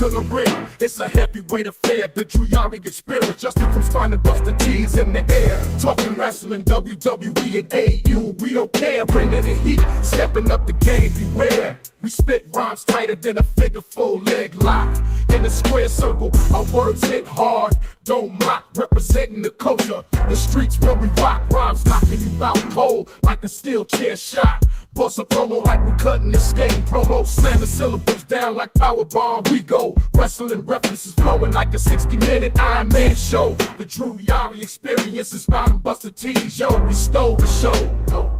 to the ring. It's a heavyweight affair, the Drew Yari experience. Justin from starting to bust the T's in the air. Talking wrestling, WWE and AU. We don't care, bringing the heat, stepping up the game, beware. We spit rhymes tighter than a figure full leg lock. In a square circle, our words hit hard. Don't mock, representing the culture. The streets where we rock, rhymes knocking you out cold like a steel chair shot. Bust a promo like we cutting this game promo. Slam the syllables down like powerbomb. We go wrestling references flowing like a 60-minute Iron Man show. The Drew Yari experience is bound to bust the T's. Yo, we stole the show. Yo.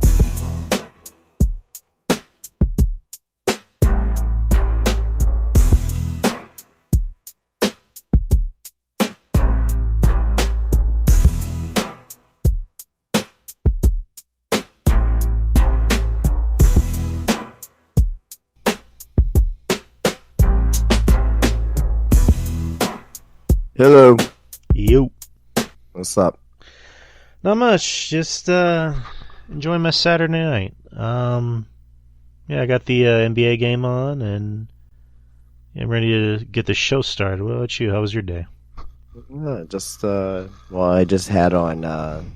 Hello. Yo. What's up? Not much. Just enjoying my Saturday night. Yeah, I got the NBA game on, and I'm ready to get the show started. What about you? How was your day? I just had on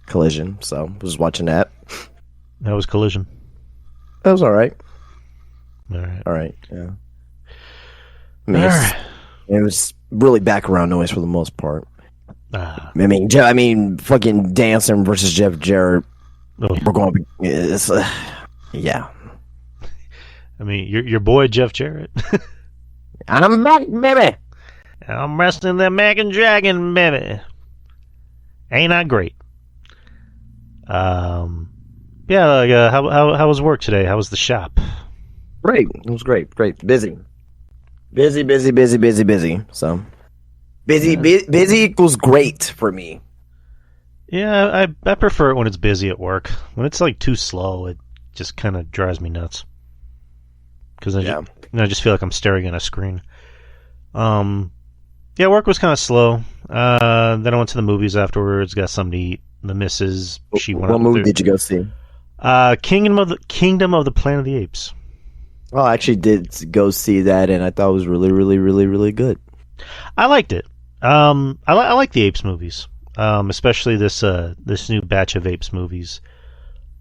Collision, so was watching that. How was Collision? That was all right. All right. Yeah. It was really background noise for the most part. I mean, fucking Danson versus Jeff Jarrett. Oh. We're going. Yeah. I mean, your boy Jeff Jarrett. I'm back, baby. I'm wrestling the American Dragon, baby. Ain't I great? Yeah. Like, how was work today? How was the shop? Great. It was great. Busy. So busy equals great for me. Yeah, I prefer it when it's busy at work. When it's like too slow, it just kind of drives me nuts. Because I just feel like I'm staring at a screen. Yeah, work was kind of slow. Then I went to the movies afterwards. Got something to eat. The missus, she went. What movie did you go see? Kingdom of the Planet of the Apes. Oh, I actually did go see that, and I thought it was really, really, really, really good. I liked it. I like the Apes movies, especially this new batch of Apes movies.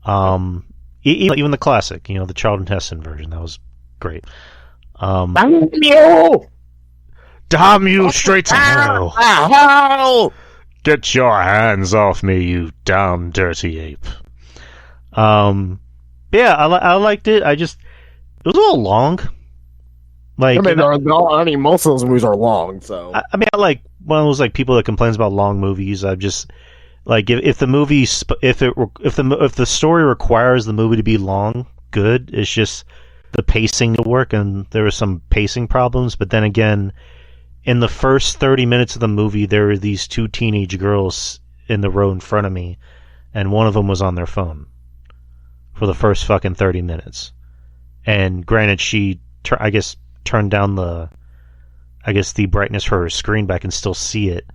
Even the classic, the Charlton Heston version, that was great. Damn you straight to hell! Get your hands off me, you damn dirty ape. Yeah, I liked it. It was a little long. Like, most of those movies are long. So I mean, I like one of those like people that complains about long movies. I just like if the movie if the story requires the movie to be long, good. It's just the pacing to work, and there were some pacing problems. But then again, in the first 30 minutes of the movie, there were these two teenage girls in the row in front of me, and one of them was on their phone for the first fucking 30 minutes. And granted, she, I guess, turned down the brightness for her screen, but I can still see it.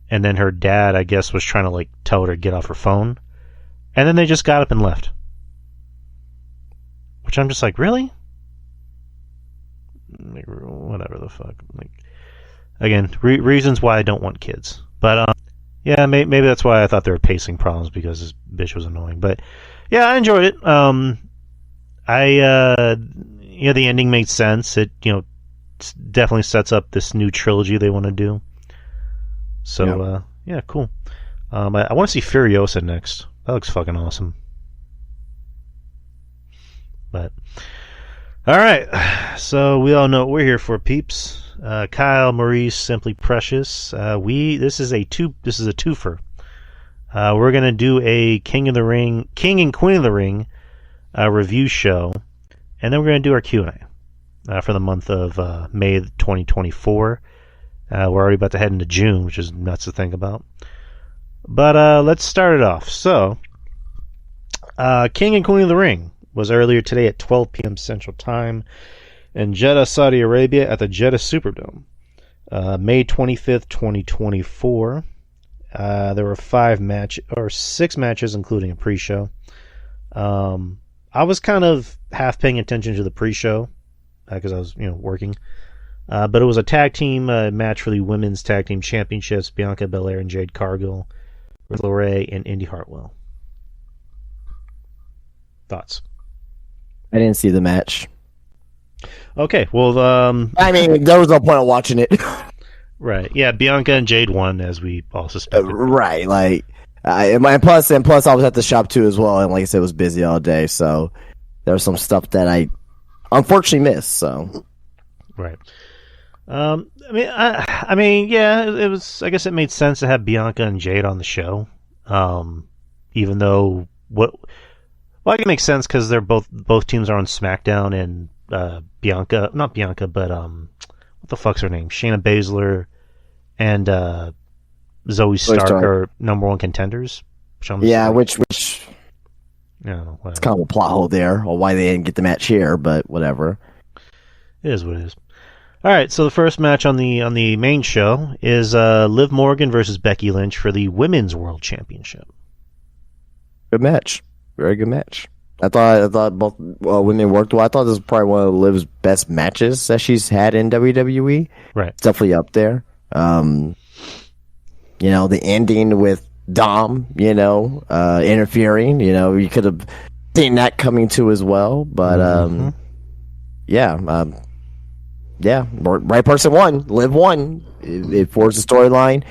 And then her dad, I guess, was trying to like tell her to get off her phone. And then they just got up and left. Which I'm just like, really? Like, whatever the fuck. Like, again, reasons why I don't want kids. But yeah, maybe that's why I thought there were pacing problems, because this bitch was annoying. But yeah, I enjoyed it. The ending made sense. It, definitely sets up this new trilogy they want to do. So, yeah, cool. I want to see Furiosa next. That looks fucking awesome. But, alright. So, we all know what we're here for, peeps. Kyle, Maurice, Simply Precious. This is a twofer. We're gonna do a King and Queen of the Ring review show, and then we're going to do our Q&A for the month of May 2024. We're already about to head into June, which is nuts to think about. But let's start it off. So, King and Queen of the Ring was earlier today at 12 p.m. Central Time in Jeddah, Saudi Arabia at the Jeddah Superdome. May 25th, 2024. There were 6 matches, including a pre-show. I was kind of half paying attention to the pre-show because I was, working. But it was a tag team match for the women's tag team championships. Bianca Belair and Jade Cargill, with LeRae and Indy Hartwell. Thoughts? I didn't see the match. Okay, well, I mean, there was no point of watching it. Right, yeah, Bianca and Jade won, as we all suspected. Right, like, and plus, I was at the shop too as well, and like I said, it was busy all day, so there was some stuff that I unfortunately missed. So, right. I mean, yeah, it was. I guess it made sense to have Bianca and Jade on the show, even though well, it makes sense because they're both teams are on SmackDown, and not Bianca, but what the fuck's her name? Shayna Baszler and Zoe Stark are number one contenders. Which I don't know, it's kind of a plot hole there, or why they didn't get the match here, but whatever. It is what it is. All right, so the first match on the main show is Liv Morgan versus Becky Lynch for the Women's World Championship. Good match, very good match. I thought both women worked well. I thought this was probably one of Liv's best matches that she's had in WWE. Right, it's definitely up there. The ending with Dom, interfering. You could have seen that coming too as well, but yeah, right person won. Liv won. It forced the storyline,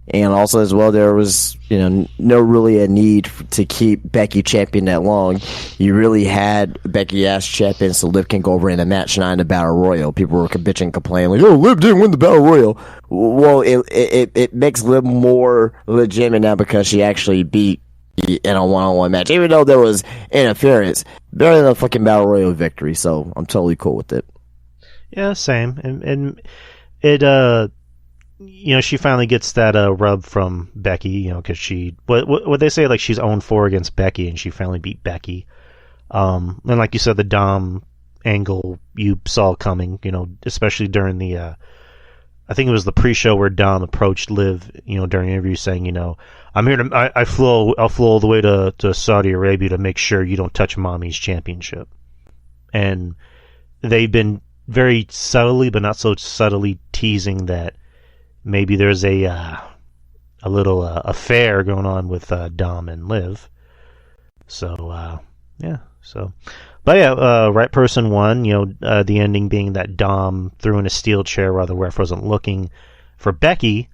and also as well, there was no really a need to keep Becky champion that long. You really had Becky as champion, so Liv can go over in a match, not in the Battle Royal. People were bitching and complaining like, "Oh, Liv didn't win the Battle Royal." Well, it makes Liv more legitimate now because she actually beat in a one-on-one match, even though there was interference. Better than a fucking Battle Royal victory, so I'm totally cool with it. Yeah, same. And it, she finally gets that rub from Becky, because she, what they say, like, she's 0-4 against Becky, and she finally beat Becky. And like you said, the Dom angle you saw coming, especially during the, I think it was the pre-show where Dom approached Liv, during an interview saying, I'm here to, I'll flew all the way to Saudi Arabia to make sure you don't touch Mommy's championship. And they've been very subtly, but not so subtly, teasing that maybe there's a little affair going on with Dom and Liv. So yeah. So, but yeah, right person won. The ending being that Dom threw in a steel chair while the ref wasn't looking for Becky,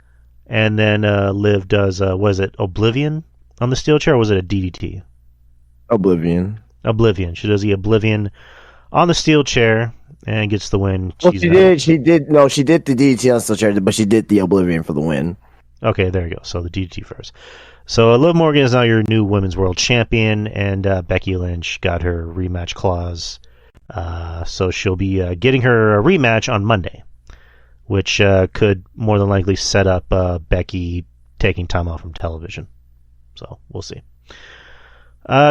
and then Liv does was it Oblivion on the steel chair, or was it a DDT? Oblivion. She does the Oblivion on the steel chair and gets the win. Well, she did the DDT on the steel chair, but she did the Oblivion for the win. Okay, there you go. So the DDT first. So Liv Morgan is now your new Women's World Champion, and Becky Lynch got her rematch clause. So she'll be getting her a rematch on Monday, which could more than likely set up Becky taking time off from television. So we'll see.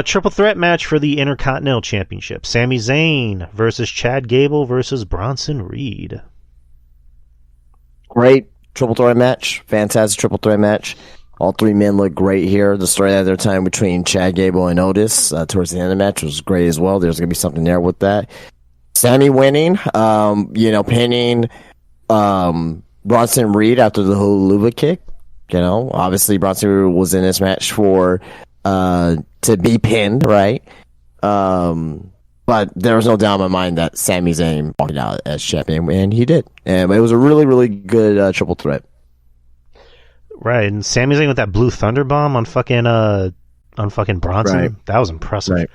Triple threat match for the Intercontinental Championship. Sami Zayn versus Chad Gable versus Bronson Reed. Great triple threat match. Fantastic triple threat match. All three men look great here. The story at their time between Chad Gable and Otis towards the end of the match was great as well. There's going to be something there with that. Sami winning, pinning Bronson Reed after the hula kick. Obviously Bronson Reed was in this match for to be pinned, right? But there was no doubt in my mind that Sami Zayn walked out as champion, and he did. And it was a really, really good triple threat. Right, and Sami Zayn with that Blue Thunder Bomb on fucking Bronson. Right. That was impressive. Right.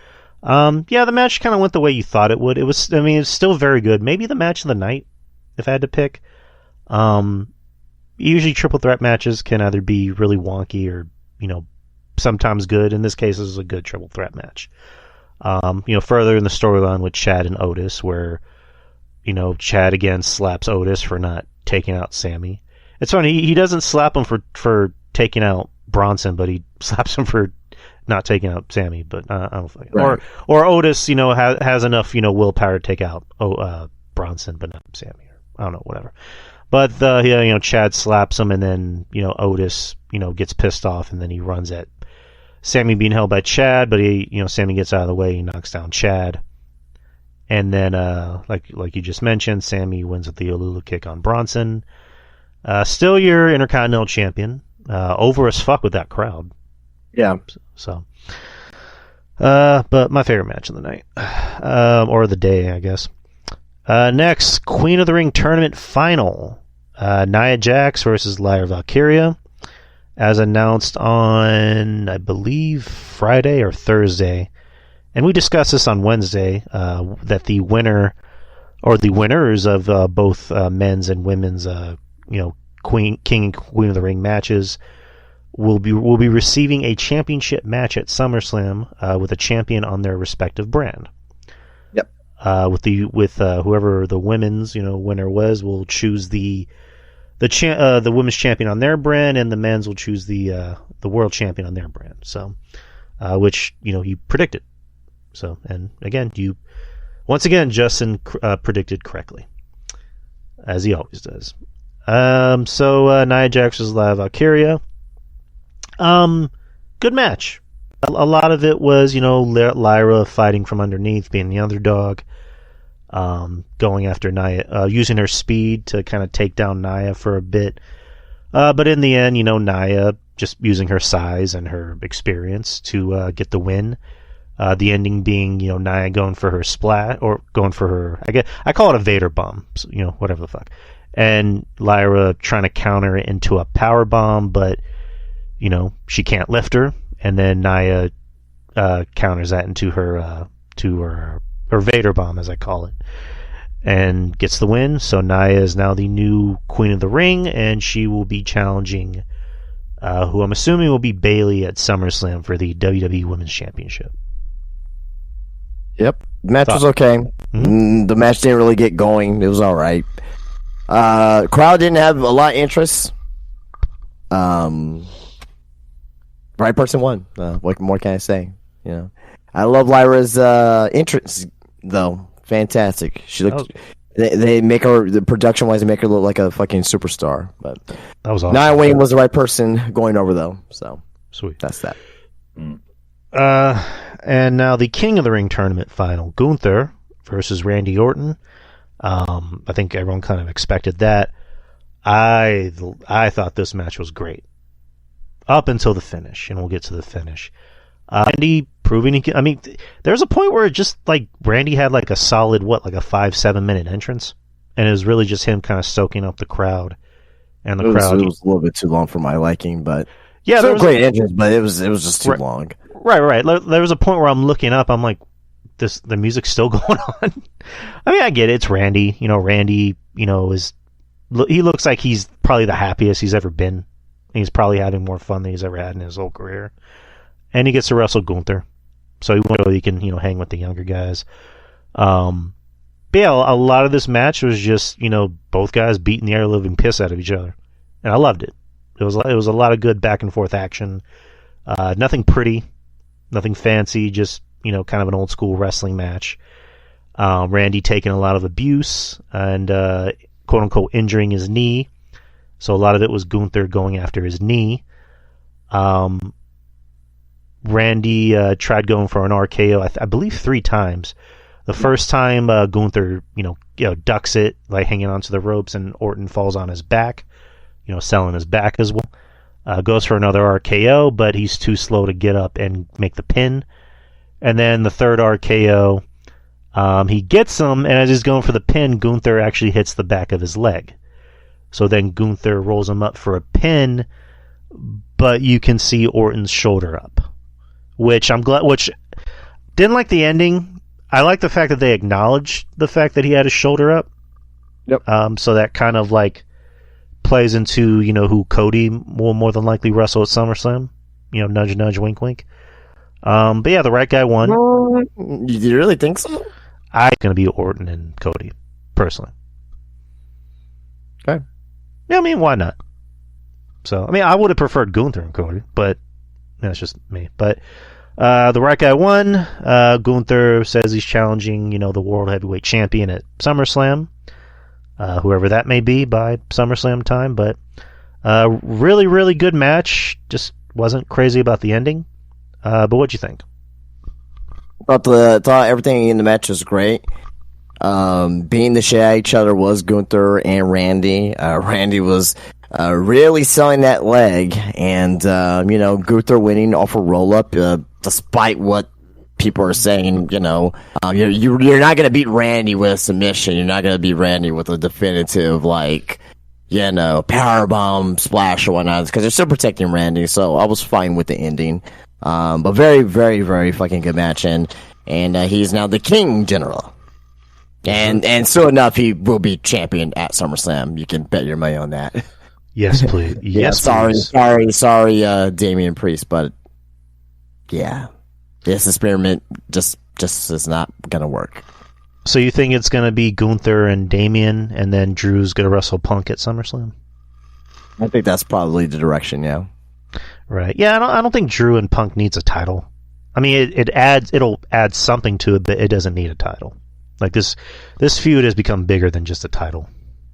Yeah, the match kind of went the way you thought it would. It's still very good. Maybe the match of the night, if I had to pick. Usually triple threat matches can either be really wonky or, sometimes good. In this case, this is a good triple threat match. Further in the storyline with Chad and Otis, where, Chad again slaps Otis for not taking out Sami. It's funny, he doesn't slap him for taking out Bronson, but he slaps him for not taking out Sami. But I don't think. Right. Or Otis, has enough, willpower to take out Bronson, but not Sami. I don't know, whatever. But Chad slaps him, and then Otis gets pissed off, and then he runs at Sami being held by Chad, but Sami gets out of the way, he knocks down Chad, And then, like you just mentioned, Sammy wins with the Olulu kick on Bronson. Still your Intercontinental Champion. Over as fuck with that crowd. Yeah. So, but my favorite match of the night, or the day, I guess. Next, Queen of the Ring tournament final. Nia Jax versus Lyra Valkyria, as announced on, I believe, Friday or Thursday. And we discussed this on Wednesday, that the winner, or the winners of both men's and women's, King and Queen of the Ring matches will be receiving a championship match at SummerSlam with a champion on their respective brand. Yep. With whoever the women's winner was, will choose the women's champion on their brand, and the men's will choose the world champion on their brand. So, which you predicted. So, and again, once again, Justin predicted correctly, as he always does. So Nia Jax versus Lyra Valkyria. Good match. A lot of it was, Lyra fighting from underneath, being the underdog, going after Nia, using her speed to kind of take down Nia for a bit. But in the end, Nia just using her size and her experience to get the win. The ending being, Nia going for her splat, or going for her, I call it a Vader bomb, so, whatever the fuck. And Lyra trying to counter it into a power bomb, but, she can't lift her. And then Nia counters that into her Vader bomb, as I call it, and gets the win. So Nia is now the new Queen of the Ring, and she will be challenging who I'm assuming will be Bayley at SummerSlam for the WWE Women's Championship. Yep. The match was okay. Mm-hmm. The match didn't really get going. It was all right. Crowd didn't have a lot of interest. Right person won. What more can I say? I love Lyra's entrance, though. Fantastic. She looked. They make her, the production wise, they make her look like a fucking superstar. But that was awesome. Nia Wayne was the right person going over, though. So sweet. That's that. And now the King of the Ring tournament final: Gunther versus Randy Orton. I think everyone kind of expected that. I thought this match was great up until the finish, and we'll get to the finish. Randy proving he can, there's a point where it just like Randy had like a solid 5-7 minute entrance, and it was really just him kind of soaking up the crowd, and the crowd. It was a little bit too long for my liking, but yeah, it was a great entrance, but it was just too long. Right. There was a point where I'm looking up, I'm like, the music's still going on. I get it. It's Randy. Randy, he looks like he's probably the happiest he's ever been. He's probably having more fun than he's ever had in his whole career. And he gets to wrestle Gunther. So he can, hang with the younger guys. But yeah, a lot of this match was just, both guys beating the air living piss out of each other. And I loved it. It was a lot of good back and forth action. Nothing pretty, nothing fancy, just, kind of an old school wrestling match. Randy taking a lot of abuse and, quote unquote, injuring his knee. So a lot of it was Gunther going after his knee. Randy tried going for an RKO, I believe 3 times. The first time Gunther, ducks it, like hanging onto the ropes, and Orton falls on his back, selling his back as well. Goes for another RKO, but he's too slow to get up and make the pin. And then the third RKO, he gets him, and as he's going for the pin, Gunther actually hits the back of his leg. So then Gunther rolls him up for a pin, but you can see Orton's shoulder up, which didn't like the ending. I like the fact that they acknowledged the fact that he had his shoulder up. Yep. So that kind of like plays into, who Cody will more than likely wrestle at SummerSlam. Nudge, nudge, wink, wink. But yeah, the right guy won. You really think so? I'm going to be Orton and Cody, personally. Okay. Yeah, why not? So, I would have preferred Gunther and Cody, but that's just me. But the right guy won. Gunther says he's challenging, the World Heavyweight Champion at SummerSlam, whoever that may be by SummerSlam time. But really, really good match. Just wasn't crazy about the ending. But what'd you think? Thought everything in the match was great. beating the shit out of each other was Gunther and Randy. Randy was really selling that leg, and Gunther winning off a roll up, despite what people are saying. You're not going to beat Randy with a submission. You're not going to beat Randy with a definitive power bomb splash or whatnot, because they're still protecting Randy. So I was fine with the ending. But very, very, very fucking good match, and he's now the King General. And soon enough, he will be champion at SummerSlam. You can bet your money on that. Yes, please. Yes, please. Sorry, Damian Priest, but yeah, this experiment just is not gonna work. So you think it's gonna be Gunther and Damian, and then Drew's gonna wrestle Punk at SummerSlam? I think that's probably the direction. Yeah. Right. Yeah, I don't think Drew and Punk needs a title. I mean, it'll add something to it, but it doesn't need a title. Like this feud has become bigger than just a title.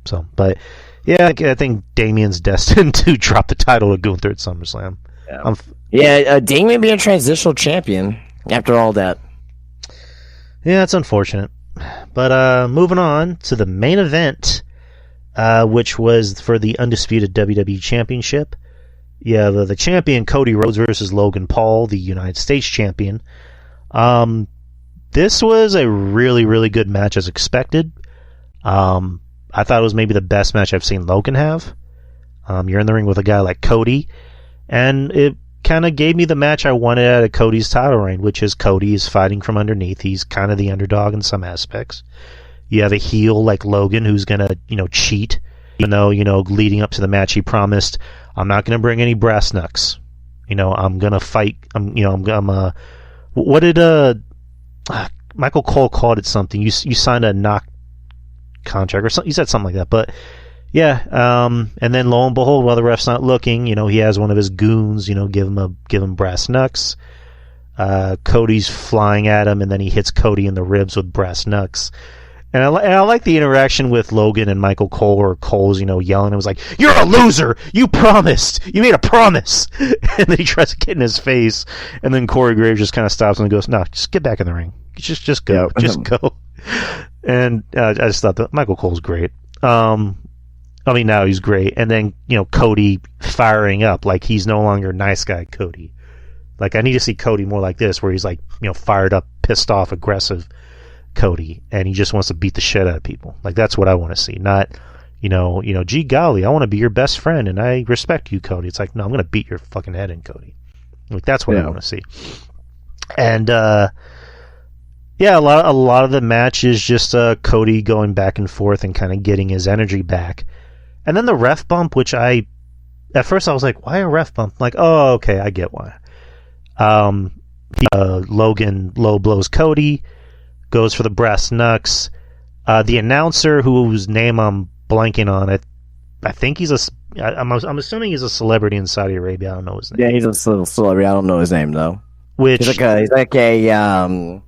So, but yeah, I think Damian's destined to drop the title to Gunther at SummerSlam. Yeah, Damian being a transitional champion after all that. Yeah, it's unfortunate. But moving on to the main event, which was for the undisputed WWE Championship. Yeah, the champion Cody Rhodes versus Logan Paul, the United States champion. This was a really, really good match as expected. I thought it was maybe the best match I've seen Logan have. You're in the ring with a guy like Cody, and it kind of gave me the match I wanted out of Cody's title reign, which is Cody is fighting from underneath. He's kind of the underdog in some aspects. You have a heel like Logan who's gonna, cheat, even though, leading up to the match he promised, I'm not gonna bring any brass knucks. I'm gonna fight. What did Michael Cole called it something? You signed a knock contract or something. You said something like that, but yeah. And then lo and behold, while the ref's not looking, he has one of his goons, give him brass knucks. Cody's flying at him, and then he hits Cody in the ribs with brass knucks. And I like the interaction with Logan and Michael Cole, or Cole's, yelling. It was like, "You're a loser! You promised! You made a promise!" And then he tries to get in his face, and then Corey Graves just kind of stops and goes, "No, just get back in the ring. Just go. Just go." And I just thought that Michael Cole's great. Now he's great. And then, Cody firing up, like he's no longer nice guy Cody. Like, I need to see Cody more like this, where he's like, fired up, pissed off, aggressive Cody, and he just wants to beat the shit out of people. Like, that's what I want to see. Not, gee golly, I want to be your best friend and I respect you, Cody. It's like, no, I'm going to beat your fucking head in, Cody. Like, that's what I want to see. And yeah, a lot of the match is just Cody going back and forth and kind of getting his energy back. And then the ref bump, which at first I was like, why a ref bump? I'm like, oh, okay, I get why. Logan low blows Cody, goes for the brass knucks. The announcer, whose name I'm blanking on, I think I'm assuming he's a celebrity in Saudi Arabia. I don't know his name. Yeah, he's a celebrity. I don't know his name though. Which he's like a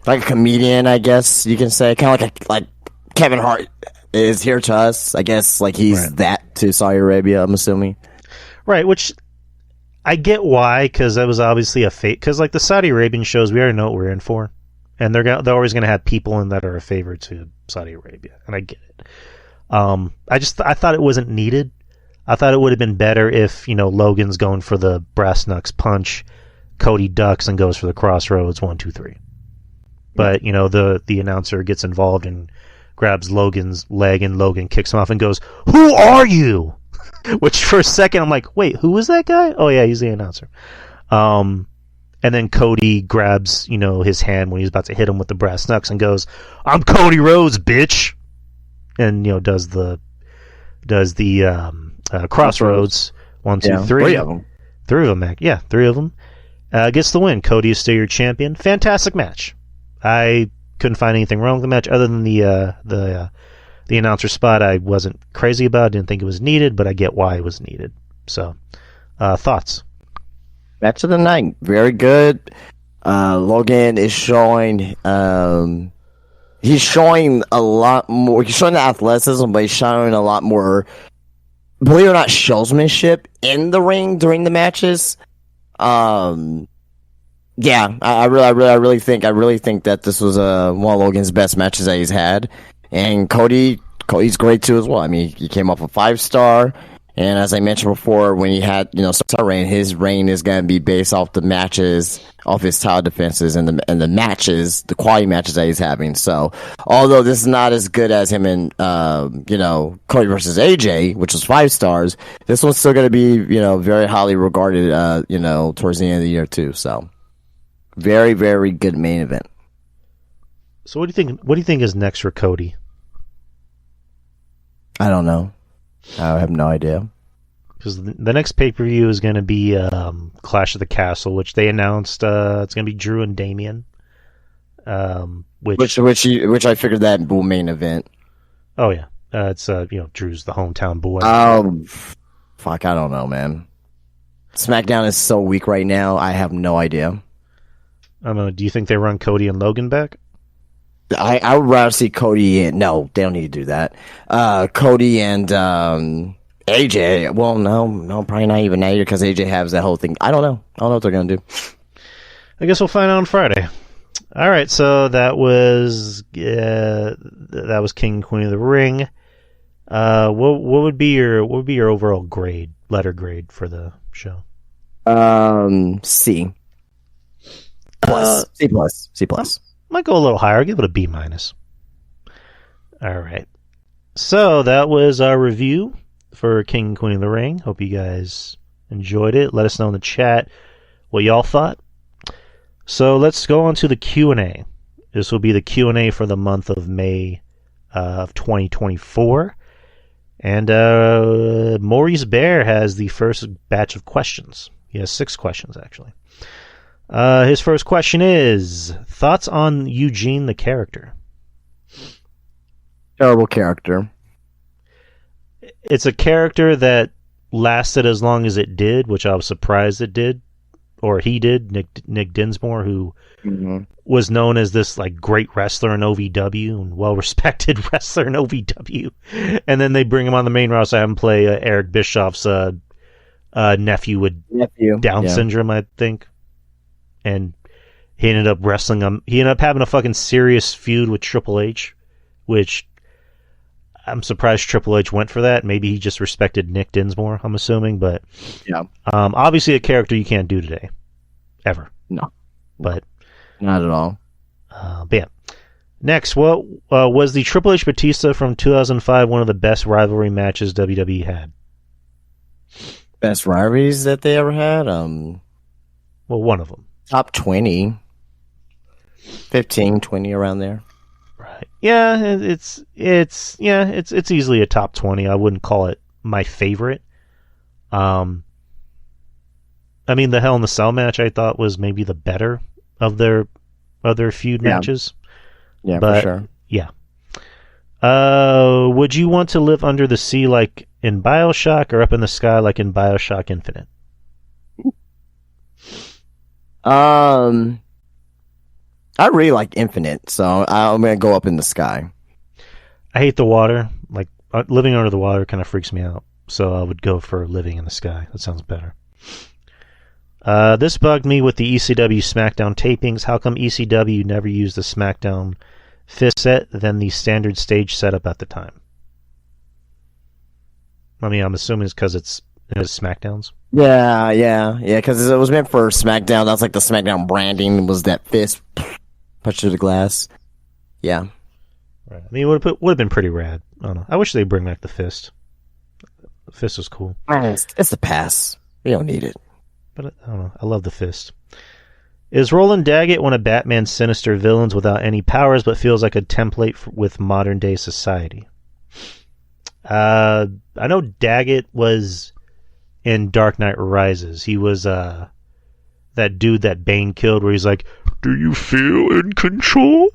comedian, I guess you can say, kind of like Kevin Hart is here to us. I guess like he's that to Saudi Arabia. I'm assuming. Right, which I get why, because that was obviously a fake. Because like the Saudi Arabian shows, we already know what we're in for. And they're always going to have people in that are a favor to Saudi Arabia, and I get it. I thought it wasn't needed. I thought it would have been better if Logan's going for the brass knucks punch, Cody ducks and goes for the crossroads 1, 2, 3. But the announcer gets involved and grabs Logan's leg, and Logan kicks him off and goes, "Who are you?" Which for a second I'm like, wait, who was that guy? Oh yeah, he's the announcer. And then Cody grabs, his hand when he's about to hit him with the brass knucks and goes, "I'm Cody Rhodes, bitch," and does the crossroads 1, 2, 3. 3 of them. 3 of them, Mac. Yeah, 3 of them. Gets the win. Cody is still your champion. Fantastic match. I couldn't find anything wrong with the match other than the announcer spot. I wasn't crazy about. Didn't think it was needed, but I get why it was needed. So, thoughts? Match of the night, very good. Logan is showing, he's showing a lot more. He's showing the athleticism, but he's showing a lot more, believe it or not, showsmanship in the ring during the matches. Yeah, I really think that this was one of Logan's best matches that he's had, and Cody's great too as well. I mean, he came off a 5-star, and as I mentioned before, when he had star reign, his reign is going to be based off the matches, off his title defenses, and the matches, the quality matches that he's having. So, although this is not as good as him in Cody versus AJ, which was 5 stars, this one's still going to be very highly regarded towards the end of the year too. So. Very, very good main event. So what do you think? What do you think is next for Cody? I don't know. I have no idea. Because the next pay-per-view is going to be Clash of the Castle, which they announced it's going to be Drew and Damian. Which I figured that will main event. Oh yeah, it's Drew's the hometown boy. Oh, fuck! I don't know, man. SmackDown is so weak right now. I have no idea. I don't know. Do you think they run Cody and Logan back? I would rather see Cody and... No, they don't need to do that. Cody and AJ. Well, no, probably not even AJ because AJ has that whole thing. I don't know. I don't know what they're going to do. I guess we'll find out on Friday. All right, so that was King and Queen of the Ring. What would be your overall letter grade for the show? C. C plus. Might go a little higher. I'll give it a B minus. All right. So that was our review for King and Queen of the Ring. Hope you guys enjoyed it. Let us know in the chat what y'all thought. So let's go on to the Q&A. This will be the Q&A for the month of May of 2024. And Maurice Bear has the first batch of questions. He has 6 questions, actually. His first question is, thoughts on Eugene the character? Terrible character. It's a character that lasted as long as it did, which I was surprised it did. Or he did, Nick Dinsmore, who was known as this great wrestler in OVW and well-respected wrestler in OVW. And then they bring him on the main roster, have him play Eric Bischoff's nephew with Down syndrome, I think. And he ended up wrestling him. He ended up having a fucking serious feud with Triple H, which I'm surprised Triple H went for that. Maybe he just respected Nick Dinsmore, I'm assuming. But yeah, obviously a character you can't do today. Ever. No. But not at all. But yeah. Next, what was the Triple H Batista from 2005 one of the best rivalry matches WWE had? Best rivalries that they ever had? Well, one of them. Top 20. 15, 20 around there. Right. Yeah, it's easily a top 20. I wouldn't call it my favorite. I mean, the Hell in the Cell match I thought was maybe the better of their feud matches. Yeah, but, for sure. Yeah. Would you want to live under the sea like in BioShock or up in the sky like in BioShock Infinite? I really like Infinite, so I'm gonna go up in the sky. I hate the water. Living under the water kind of freaks me out, so I would go for living in the sky. That sounds better. This bugged me with the ECW SmackDown tapings. How come ECW never used the SmackDown fist set than the standard stage setup at the time? I mean, I'm assuming it's because it's SmackDowns. Yeah, because it was meant for SmackDown. That's like the SmackDown branding was that fist punch through the glass. Yeah. Right. I mean, it would have been pretty rad. I don't know. I wish they'd bring back the fist. The fist was cool. It's the pass. We don't need it. But I don't know. I love the fist. Is Roland Daggett one of Batman's sinister villains without any powers but feels like a template with modern day society? I know Daggett was in Dark Knight Rises. He was that dude that Bane killed where he's like, "Do you feel in control?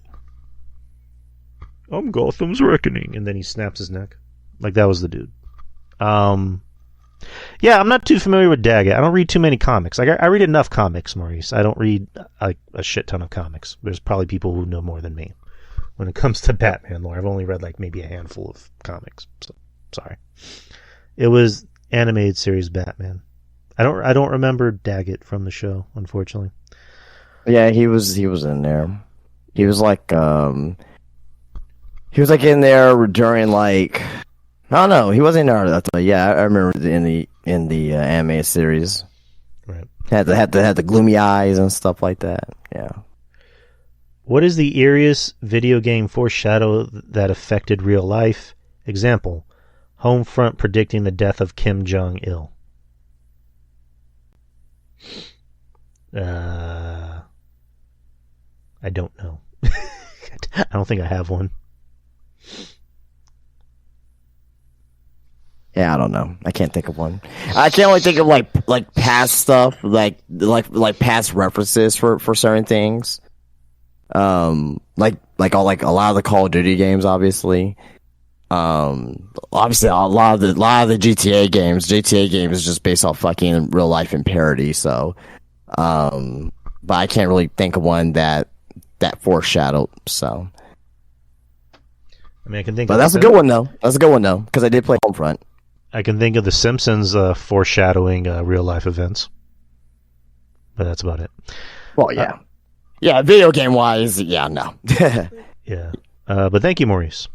I'm Gotham's reckoning." And then he snaps his neck. That was the dude. Yeah, I'm not too familiar with Daggett. I don't read too many comics. I read enough comics, Maurice. I don't read a shit ton of comics. There's probably people who know more than me when it comes to Batman lore. I've only read maybe a handful of comics. So, sorry. It was animated series Batman. I don't remember Daggett from the show, unfortunately. Yeah, he was in there. He was like in there during like I don't know. He wasn't in there. Yeah, I remember in the anime series. Right. Had the gloomy eyes and stuff like that. Yeah. What is the eeriest video game foreshadow that affected real life? Example: Homefront predicting the death of Kim Jong-il. I don't know. I don't think I have one. Yeah, I don't know. I can't think of one. I can only think of like past stuff, like past references for certain things. Like a lot of the Call of Duty games, obviously. Obviously a lot of the GTA games. GTA games is just based off fucking real life and parody. So, but I can't really think of one that foreshadowed. So, I mean, I can think. But that's a good one though. That's a good one though, because I did play Homefront. I can think of The Simpsons foreshadowing real life events, but that's about it. Well, yeah, video game wise, yeah, no. Yeah, but thank you, Maurice.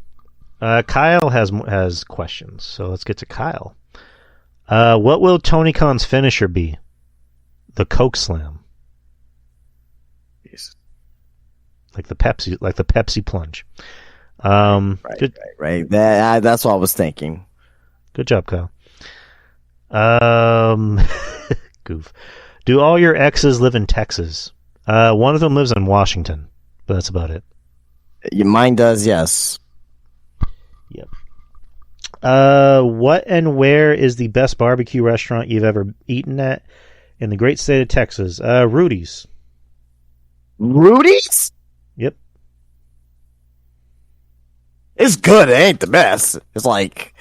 Kyle has questions, so let's get to Kyle. What will Tony Khan's finisher be? The Coke Slam, like the Pepsi plunge. Right. That's what I was thinking. Good job, Kyle. Goof. Do all your exes live in Texas? One of them lives in Washington, but that's about it. Mine does, yes. Yep. What and where is the best barbecue restaurant you've ever eaten at in the great state of Texas? Rudy's. Rudy's? Yep. It's good. It ain't the best. It's like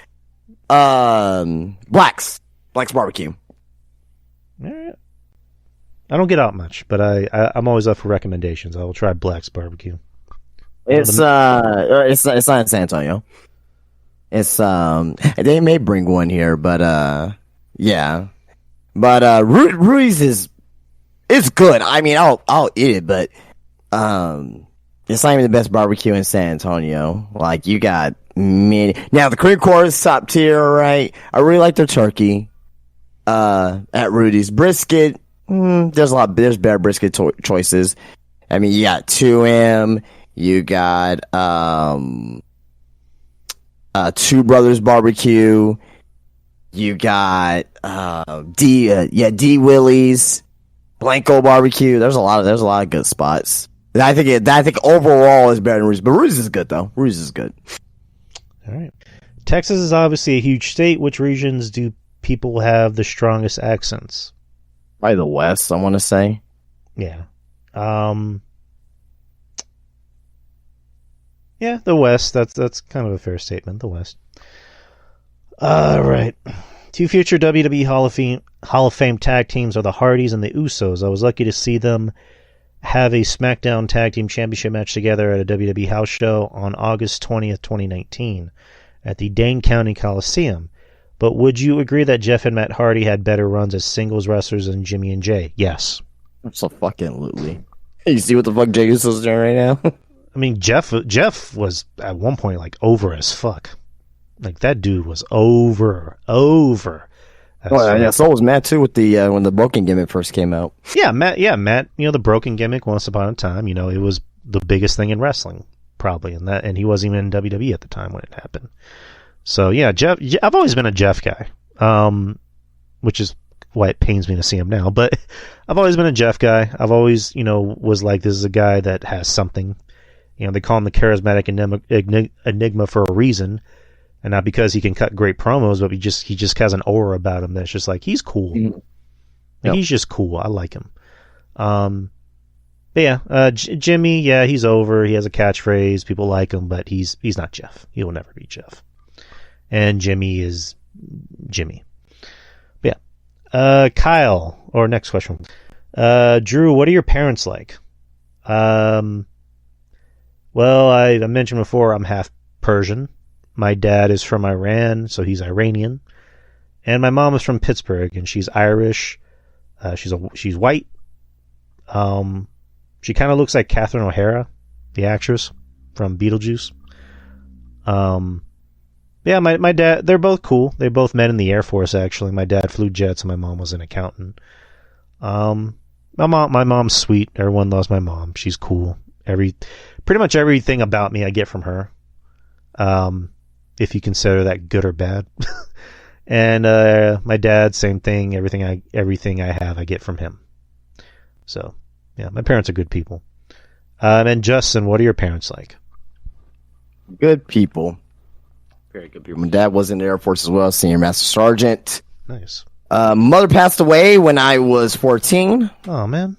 Black's barbecue. All right. I don't get out much, but I'm always up for recommendations. I will try Black's barbecue. It's not in San Antonio. It's they may bring one here, but yeah. But Rudy's it's good. I mean, I'll eat it, but it's not even the best barbecue in San Antonio. Like, you got many. Now, the Korean Corps is top tier, right? I really like their turkey at Rudy's. Brisket, there's better brisket choices. I mean, you got 2M, you got Two Brothers Barbecue, you got D Willie's, Blanco Barbecue. There's a lot of good spots. I think overall is better than Rudy's, but Rudy's is good though. Rudy's is good. All right. Texas is obviously a huge state. Which regions do people have the strongest accents? By the West, I want to say. Yeah. Yeah, the West. That's kind of a fair statement. The West. All right. Two future WWE Hall of Fame tag teams are the Hardys and the Usos. I was lucky to see them have a SmackDown Tag Team Championship match together at a WWE house show on August 20th, 2019 at the Dane County Coliseum. But would you agree that Jeff and Matt Hardy had better runs as singles wrestlers than Jimmy and Jay? Yes. Absolutely. You see what the fuck Jay Uso's doing right now? I mean, Jeff was at one point like over as fuck. Like, that dude was over. Well, yeah, so was Matt too with the when the broken gimmick first came out. Yeah, Matt. The broken gimmick once upon a time. It was the biggest thing in wrestling, probably, and he wasn't even in WWE at the time when it happened. So yeah, Jeff. I've always been a Jeff guy, which is why it pains me to see him now. But I've always been a Jeff guy. I've always, was like, this is a guy that has something. They call him the charismatic enigma for a reason. And not because he can cut great promos, but he just has an aura about him that's just like, he's cool. Mm-hmm. Yep. He's just cool. I like him. But yeah, Jimmy, yeah, he's over. He has a catchphrase. People like him, but he's not Jeff. He will never be Jeff. And Jimmy is Jimmy. But yeah. Kyle, or next question. Drew, what are your parents like? Well, I mentioned before, I'm half Persian. My dad is from Iran, so he's Iranian. And my mom is from Pittsburgh, and she's Irish. She's white. She kind of looks like Catherine O'Hara, the actress from Beetlejuice. Yeah, my dad, they're both cool. They both met in the Air Force, actually. My dad flew jets and my mom was an accountant. My mom's sweet. Everyone loves my mom. She's cool. Pretty much everything about me I get from her. If you consider that good or bad. And my dad, same thing. Everything I have, I get from him. So, yeah, my parents are good people. And Justin, what are your parents like? Good people. Very good people. My dad was in the Air Force as well, Senior Master Sergeant. Nice. Mother passed away when I was 14. Oh, man.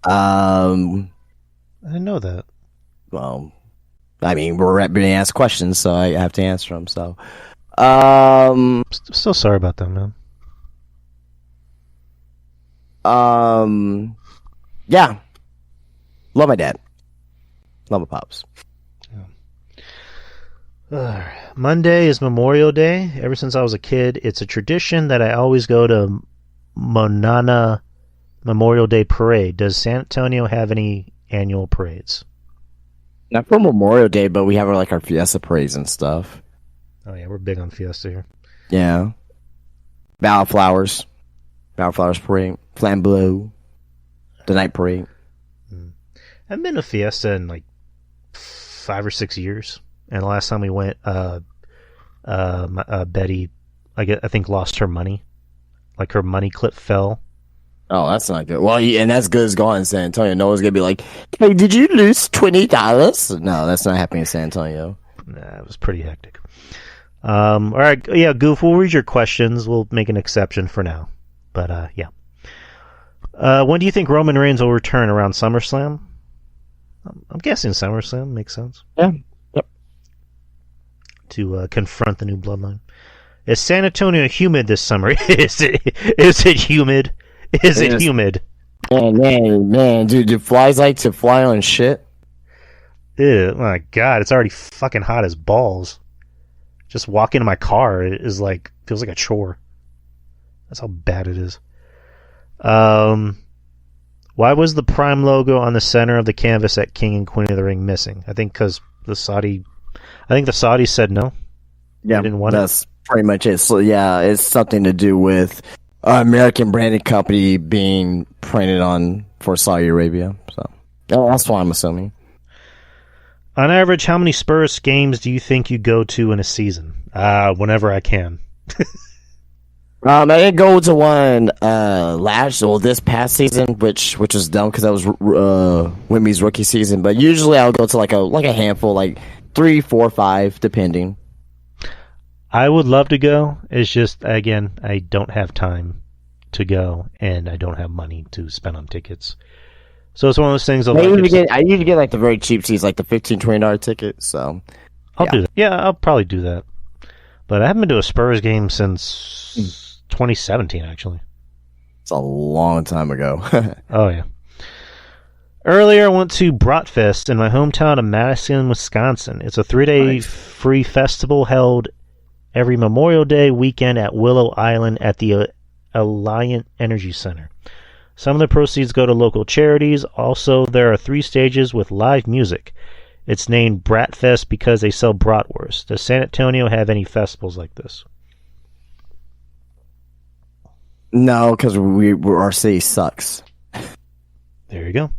I didn't know that. Well, I mean, we're being asked questions, so I have to answer them. So, Still sorry about that, man. Yeah. Love my dad. Love my pops. Monday is Memorial Day. Ever since I was a kid, it's a tradition that I always go to Monana Memorial Day Parade. Does San Antonio have any annual parades? Not for Memorial Day, but we have our Fiesta parades and stuff. Oh yeah, we're big on Fiesta here. Yeah. Battle Flowers Parade. Flambeau. The night parade. I've been to Fiesta in like 5 or 6 years. And the last time we went, Betty, I think, lost her money. Like, her money clip fell. Oh, that's not good. Well, and that's good as gone in San Antonio. No one's going to be like, hey, did you lose $20? No, that's not happening in San Antonio. Nah, it was pretty hectic. All right, yeah, Goof, we'll read your questions. We'll make an exception for now. But, yeah. When do you think Roman Reigns will return? Around SummerSlam? I'm guessing SummerSlam makes sense. Yeah. Yep. To confront the new bloodline. Is San Antonio humid this summer? Is it humid? Is it humid? Man, dude, do flies like to fly on shit? Ew, my God, it's already fucking hot as balls. Just walking in my car feels like a chore. That's how bad it is. Why was the Prime logo on the center of the canvas at King and Queen of the Ring missing? I think because the Saudis said no. Yeah, they didn't want that's pretty much it. So yeah, it's something to do with American branded company being printed on for Saudi Arabia. So that's what I'm assuming. On average, how many Spurs games do you think you go to in a season? Whenever I can. I didn't go to one this past season, which was dumb because that was Wimby's rookie season. But usually I'll go to like a handful, like 3, 4, 5, depending. I would love to go. It's just, again, I don't have time to go, and I don't have money to spend on tickets. So it's one of those things. I usually get like the very cheap seats, like the $15, $20 ticket. So I'll do that. Yeah, I'll probably do that. But I haven't been to a Spurs game since 2017, actually. It's a long time ago. Oh, yeah. Earlier, I went to Bratfest in my hometown of Madison, Wisconsin. It's a 3-day free festival held every Memorial Day weekend at Willow Island at the Alliant Energy Center. Some of the proceeds go to local charities. Also, there are 3 stages with live music. It's named Bratfest because they sell bratwurst. Does San Antonio have any festivals like this? No, because our city sucks. There you go.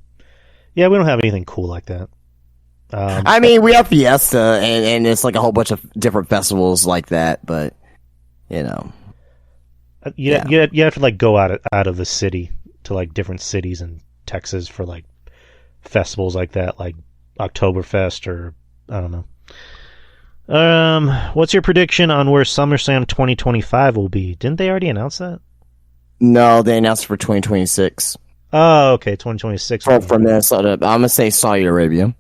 Yeah, we don't have anything cool like that. I mean, we have Fiesta, and it's like a whole bunch of different festivals like that, but, you know. You have to, like, go out of the city to, like, different cities in Texas for, like, festivals like that, like Oktoberfest or, I don't know. What's your prediction on where SummerSlam 2025 will be? Didn't they already announce that? No, they announced for 2026. Oh, okay, 2026. From Minnesota. I'm going to say Saudi Arabia.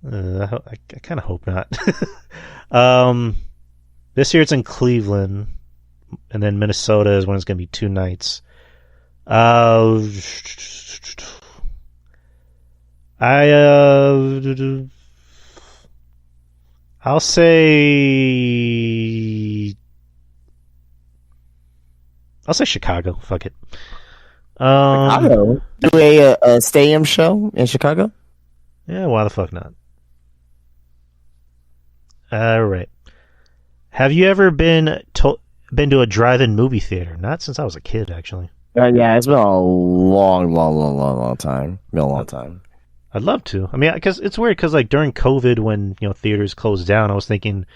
I kind of hope not. This year it's in Cleveland, and then Minnesota is when it's going to be 2 nights. I'll say Chicago. Fuck it. Chicago. Do a stadium show in Chicago? Yeah, why the fuck not? All right. Have you ever been to a drive-in movie theater? Not since I was a kid, actually. Yeah, it's been a long time. Been a long time. I'd love to. I mean, because it's weird. Because like during COVID, when theaters closed down, I was thinking,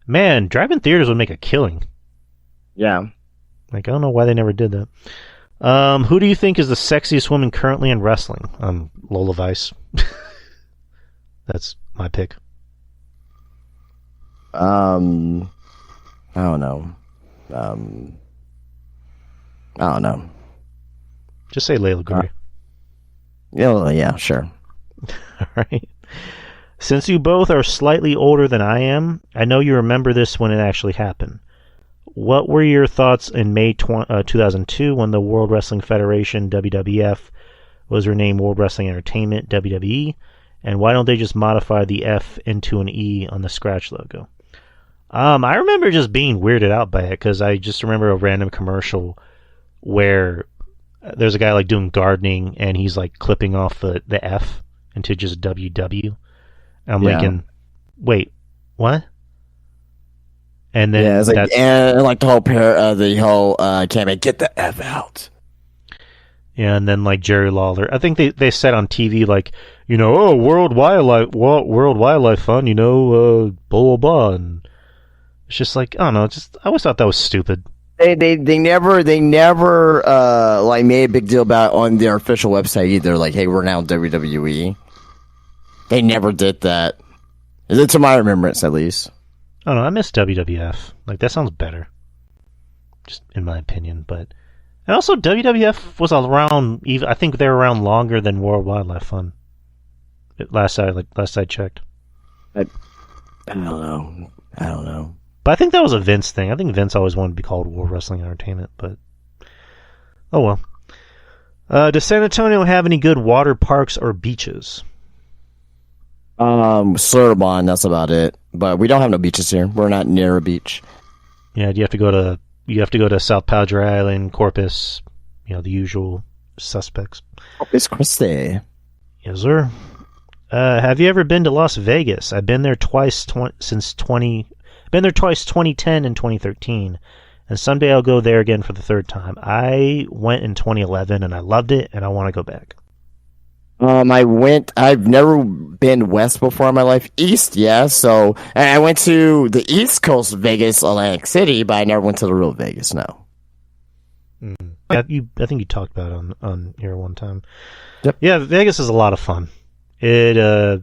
man, drive-in theaters would make a killing. Yeah. Like I don't know why they never did that. Who do you think is the sexiest woman currently in wrestling? Lola Vice. That's my pick. I don't know. I don't know. Just say Layla Gray. Yeah, sure. All right. Since you both are slightly older than I am, I know you remember this when it actually happened. What were your thoughts in May 2002 when the World Wrestling Federation, WWF, was renamed World Wrestling Entertainment, WWE? And why don't they just modify the F into an E on the scratch logo? I remember just being weirded out by it because I just remember a random commercial where there's a guy like doing gardening and he's like clipping off the F into just WW. I'm thinking, wait, what? And then it's like, and like the whole campaign, get the F out. Yeah, and then like Jerry Lawler, I think they said on TV like, World Wildlife Fund, blah blah blah, and it's just like I don't know, I always thought that was stupid. They never like made a big deal about it on their official website either. Like, hey, we're now WWE. They never did that. Is it to my remembrance, at least? I don't know. I miss WWF. Like that sounds better, just in my opinion. But and also WWF was around. I think they were around longer than World Wildlife Fund. Last I checked. I don't know. But I think that was a Vince thing. I think Vince always wanted to be called World Wrestling Entertainment. But oh well. Does San Antonio have any good water parks or beaches? Slurban, that's about it. But we don't have no beaches here. We're not near a beach. Yeah, you have to go to South Padre Island, Corpus, the usual suspects. Corpus Christi. Yes, sir. Have you ever been to Las Vegas? I've been there twice since 2010 and 2013, and someday I'll go there again for the third time. I went in 2011 and I loved it, and I want to go back. I've never been west before in my life. East, yeah. So I went to the East Coast of Vegas, Atlantic City, but I never went to the real Vegas. No. Yeah, I think you talked about it on here one time. Yep. Yeah, Vegas is a lot of fun. I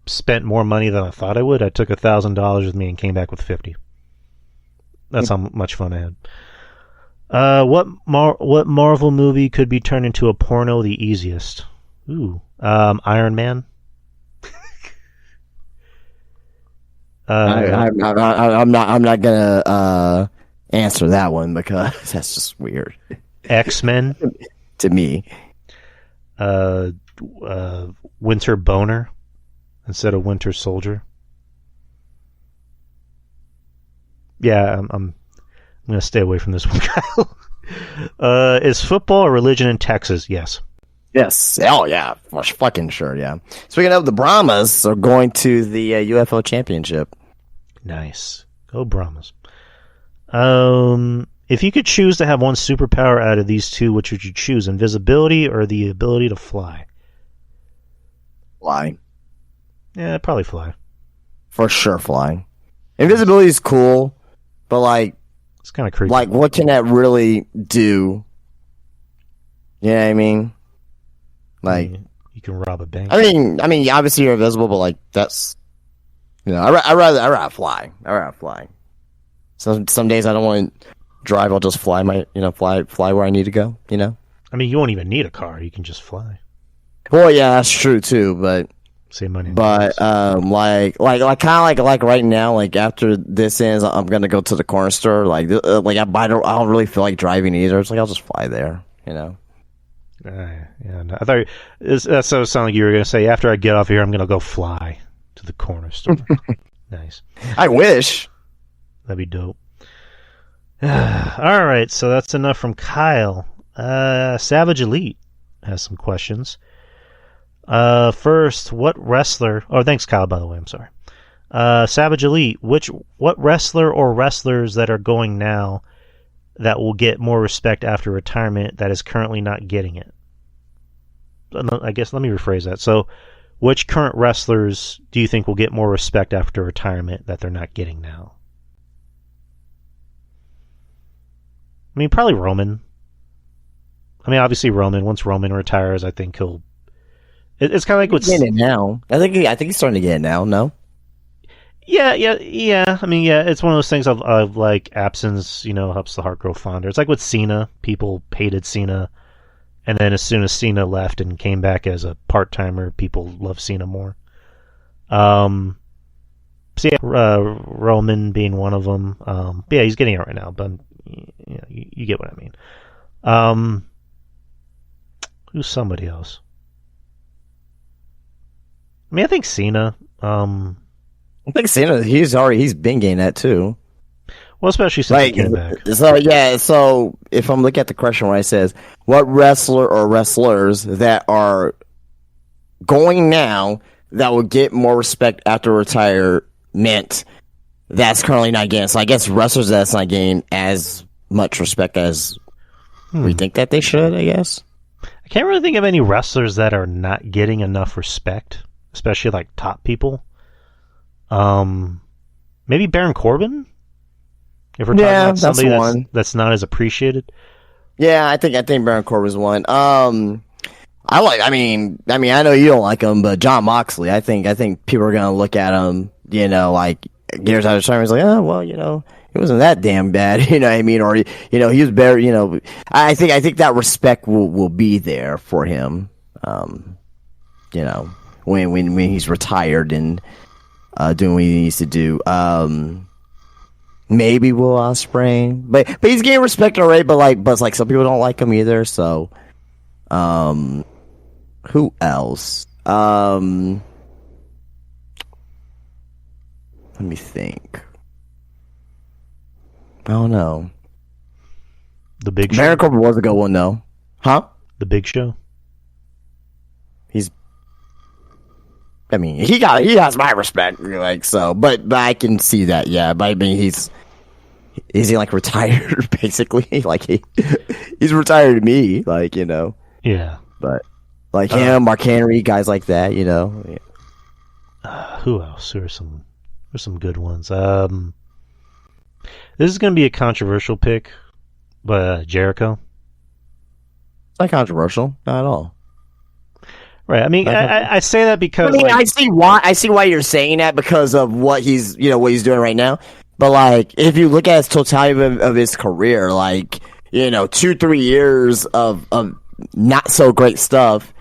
spent more money than I thought I would. I took $1,000 with me and came back with 50. That's how much fun I had. What Marvel movie could be turned into a porno the easiest? Ooh, Iron Man. I'm not gonna answer that one because that's just weird. X-Men to me. Winter Boner instead of Winter Soldier. Yeah, I'm going to stay away from this one, Kyle. Is football a religion in Texas? Yes. Yes. Oh, yeah. For fucking sure, yeah. Speaking of, the Brahmas are going to the UFO Championship. Nice. Go Brahmas. If you could choose to have one superpower out of these two, which would you choose? Invisibility or the ability to fly? Fly. Yeah, probably fly. For sure, flying. Invisibility is cool, but like, it's kind of creepy. Like, what can that really do? You know what I mean? Like, you can rob a bank. I mean, obviously you're invisible, but like, that's, I rather fly. Some days I don't want to drive. I'll just fly fly where I need to go. I mean, you won't even need a car. You can just fly. Well, yeah, that's true too. But save money. But like kind of like right now, like after this ends, I'm gonna go to the corner store. Like I don't really feel like driving either. It's like I'll just fly there. Yeah, no, I thought that sounded like you were gonna say after I get off here, I'm gonna go fly to the corner store. Nice. I wish. That'd be dope. All right, so that's enough from Kyle. Savage Elite has some questions. First, what wrestler? Oh, thanks, Kyle. By the way, I'm sorry. Savage Elite. What wrestler or wrestlers that are going now that will get more respect after retirement that is currently not getting it? I guess let me rephrase that. So, which current wrestlers do you think will get more respect after retirement that they're not getting now? I mean, probably Roman. I mean, obviously Roman. Once Roman retires, I think he'll. It's kind of like what's getting it now. I think he's starting to get it now. No. Yeah. I mean, yeah, it's one of those things of like absence, helps the heart grow fonder. It's like with Cena. People hated Cena, and then as soon as Cena left and came back as a part timer, people love Cena more. So yeah, Roman being one of them. Yeah, he's getting it right now, but you get what I mean. Who's somebody else? I mean, I think Cena. I think Cena. He's been getting that too. Well, especially since he came back. So if I'm looking at the question where it says what wrestler or wrestlers that are going now that will get more respect after retirement that's currently not getting. So I guess wrestlers that's not getting as much respect as we think that they should. I guess. I can't really think of any wrestlers that are not getting enough respect, especially like top people. Maybe Baron Corbin. If we're talking about somebody that's not as appreciated. Yeah, I think Baron Corbin's one. I mean, I know you don't like him, but John Moxley, I think people are gonna look at him, like years out of time, he's like, oh well, it wasn't that damn bad, you know what I mean? Or he was better, I think that respect will be there for him, when he's retired and doing what he needs to do. Maybe Will Ospreay, but he's getting respect already. But some people don't like him either. So, who else? Let me think. I don't know. The Big Show. Baron Corbin was a good one, though. Huh? The Big Show. He has my respect, but I can see that, yeah. But I mean, is he like retired basically? Like he's retired to me, Yeah. But like him, Mark Henry, guys like that, Yeah. Who else? There's some good ones. This is going to be a controversial pick, but Jericho. It's not controversial, not at all. Right. I mean, I say that because I see why you're saying that because of what he's doing right now. But if you look at his totality of his career, 2-3 years of not so great stuff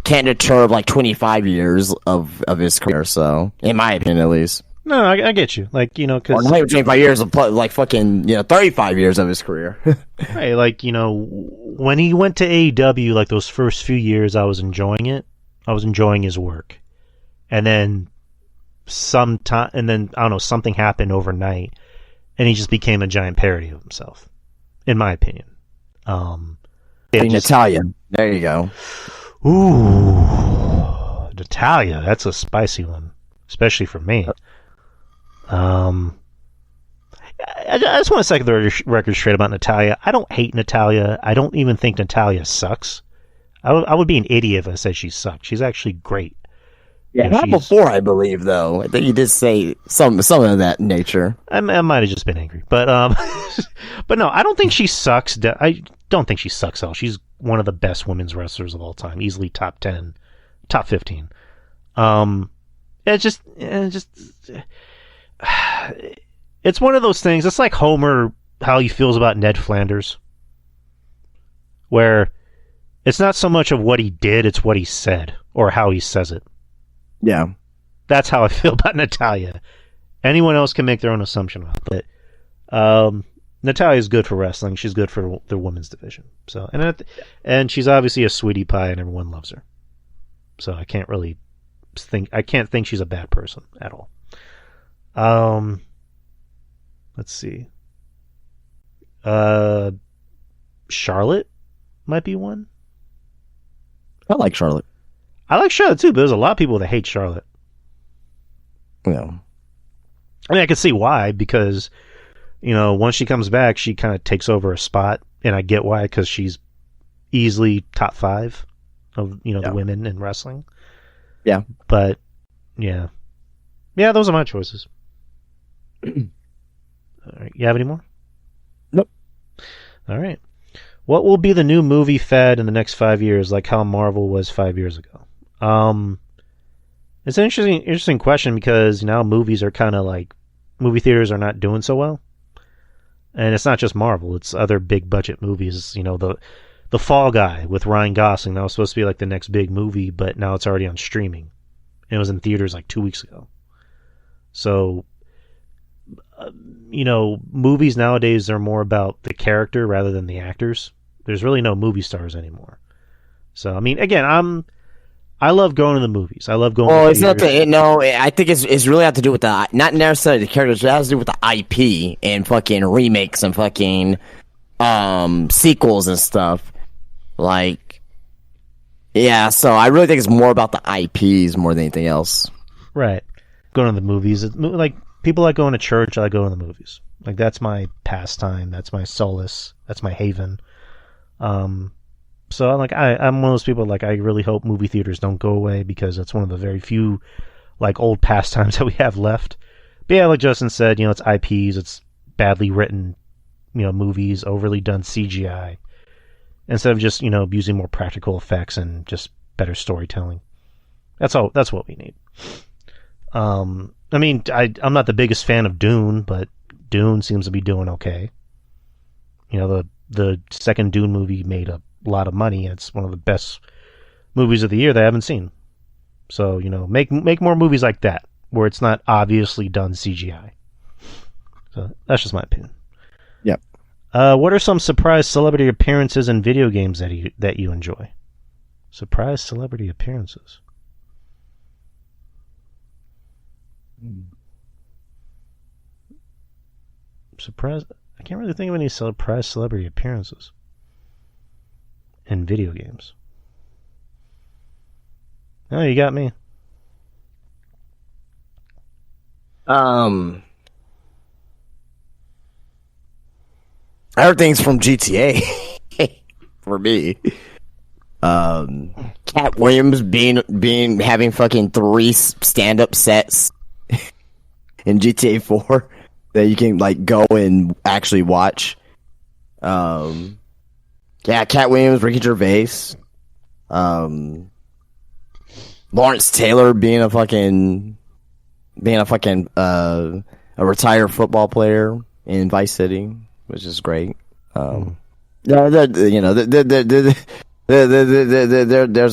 can't deter 25 years of his career. So, in my opinion, at least. No, I get you. Because 25 years of 35 years of his career. Right. When he went to AEW, those first few years, I was enjoying it. I was enjoying his work, and then I don't know, something happened overnight, and he just became a giant parody of himself, in my opinion. Natalia, there you go. Ooh, Natalia, that's a spicy one, especially for me. I just want to set the record straight about Natalia. I don't hate Natalia. I don't even think Natalia sucks. I would be an idiot if I said she sucked. She's actually great. Yeah, not before, I believe, though. I think you did say some of that nature. I might have just been angry, but but no, I don't think she sucks. I don't think she sucks at all. She's one of the best women's wrestlers of all time, easily top 10, top 15. It's one of those things. It's like Homer, how he feels about Ned Flanders, where it's not so much of what he did, it's what he said or how he says it. Yeah. That's how I feel about Natalia. Anyone else can make their own assumption about it. But Natalia is good for wrestling. She's good for the women's division. So, and she's obviously a sweetie pie, and everyone loves her. So I can't think she's a bad person at all. Let's see. Charlotte. might be one. I like Charlotte. I like Charlotte too, but there's a lot of people that hate Charlotte. Yeah. I mean, I can see why, because, once she comes back, she kind of takes over a spot, and I get why, because she's easily top 5 of, the women in wrestling. Yeah. But, yeah. Yeah, those are my choices. All right, you have any more? Nope. All right. What will be the new movie fad in the next 5 years, like how Marvel was 5 years ago? It's an interesting question, because now movies are kind of like, movie theaters are not doing so well. And it's not just Marvel, it's other big budget movies. The Fall Guy with Ryan Gosling, that was supposed to be like the next big movie, but now it's already on streaming. And it was in theaters like 2 weeks ago. So, movies nowadays are more about the character rather than the actors. There's really no movie stars anymore. So, I mean, again, I love going to the movies. I love going. Well, it's not I think it's really have to do with not necessarily the characters. It has to do with the IP and fucking remakes and fucking sequels and stuff. Like, yeah. So I really think it's more about the IPs more than anything else. Right. Going to the movies, like people like going to church. I like going to the movies. Like that's my pastime. That's my solace. That's my haven. So I'm one of those people, like, I really hope movie theaters don't go away, because it's one of the very few, like, old pastimes that we have left. But yeah, like Justin said, it's IPs, it's badly written, movies, overly done CGI, instead of just, using more practical effects and just better storytelling. That's what we need. I mean, I'm not the biggest fan of Dune, but Dune seems to be doing okay. The second Dune movie made a lot of money. It's one of the best movies of the year that I haven't seen. So, make more movies like that, where it's not obviously done CGI. So that's just my opinion. Yep. What are some surprise celebrity appearances in video games that you enjoy? Surprise celebrity appearances. Surprise. I can't really think of any surprise celebrity appearances in video games. Oh, you got me. Everything's from GTA for me. Cat Williams having fucking 3 stand-up sets in GTA 4 that you can like go and actually watch. Yeah, Cat Williams, Ricky Gervais, Lawrence Taylor being a retired football player in Vice City, which is great. There's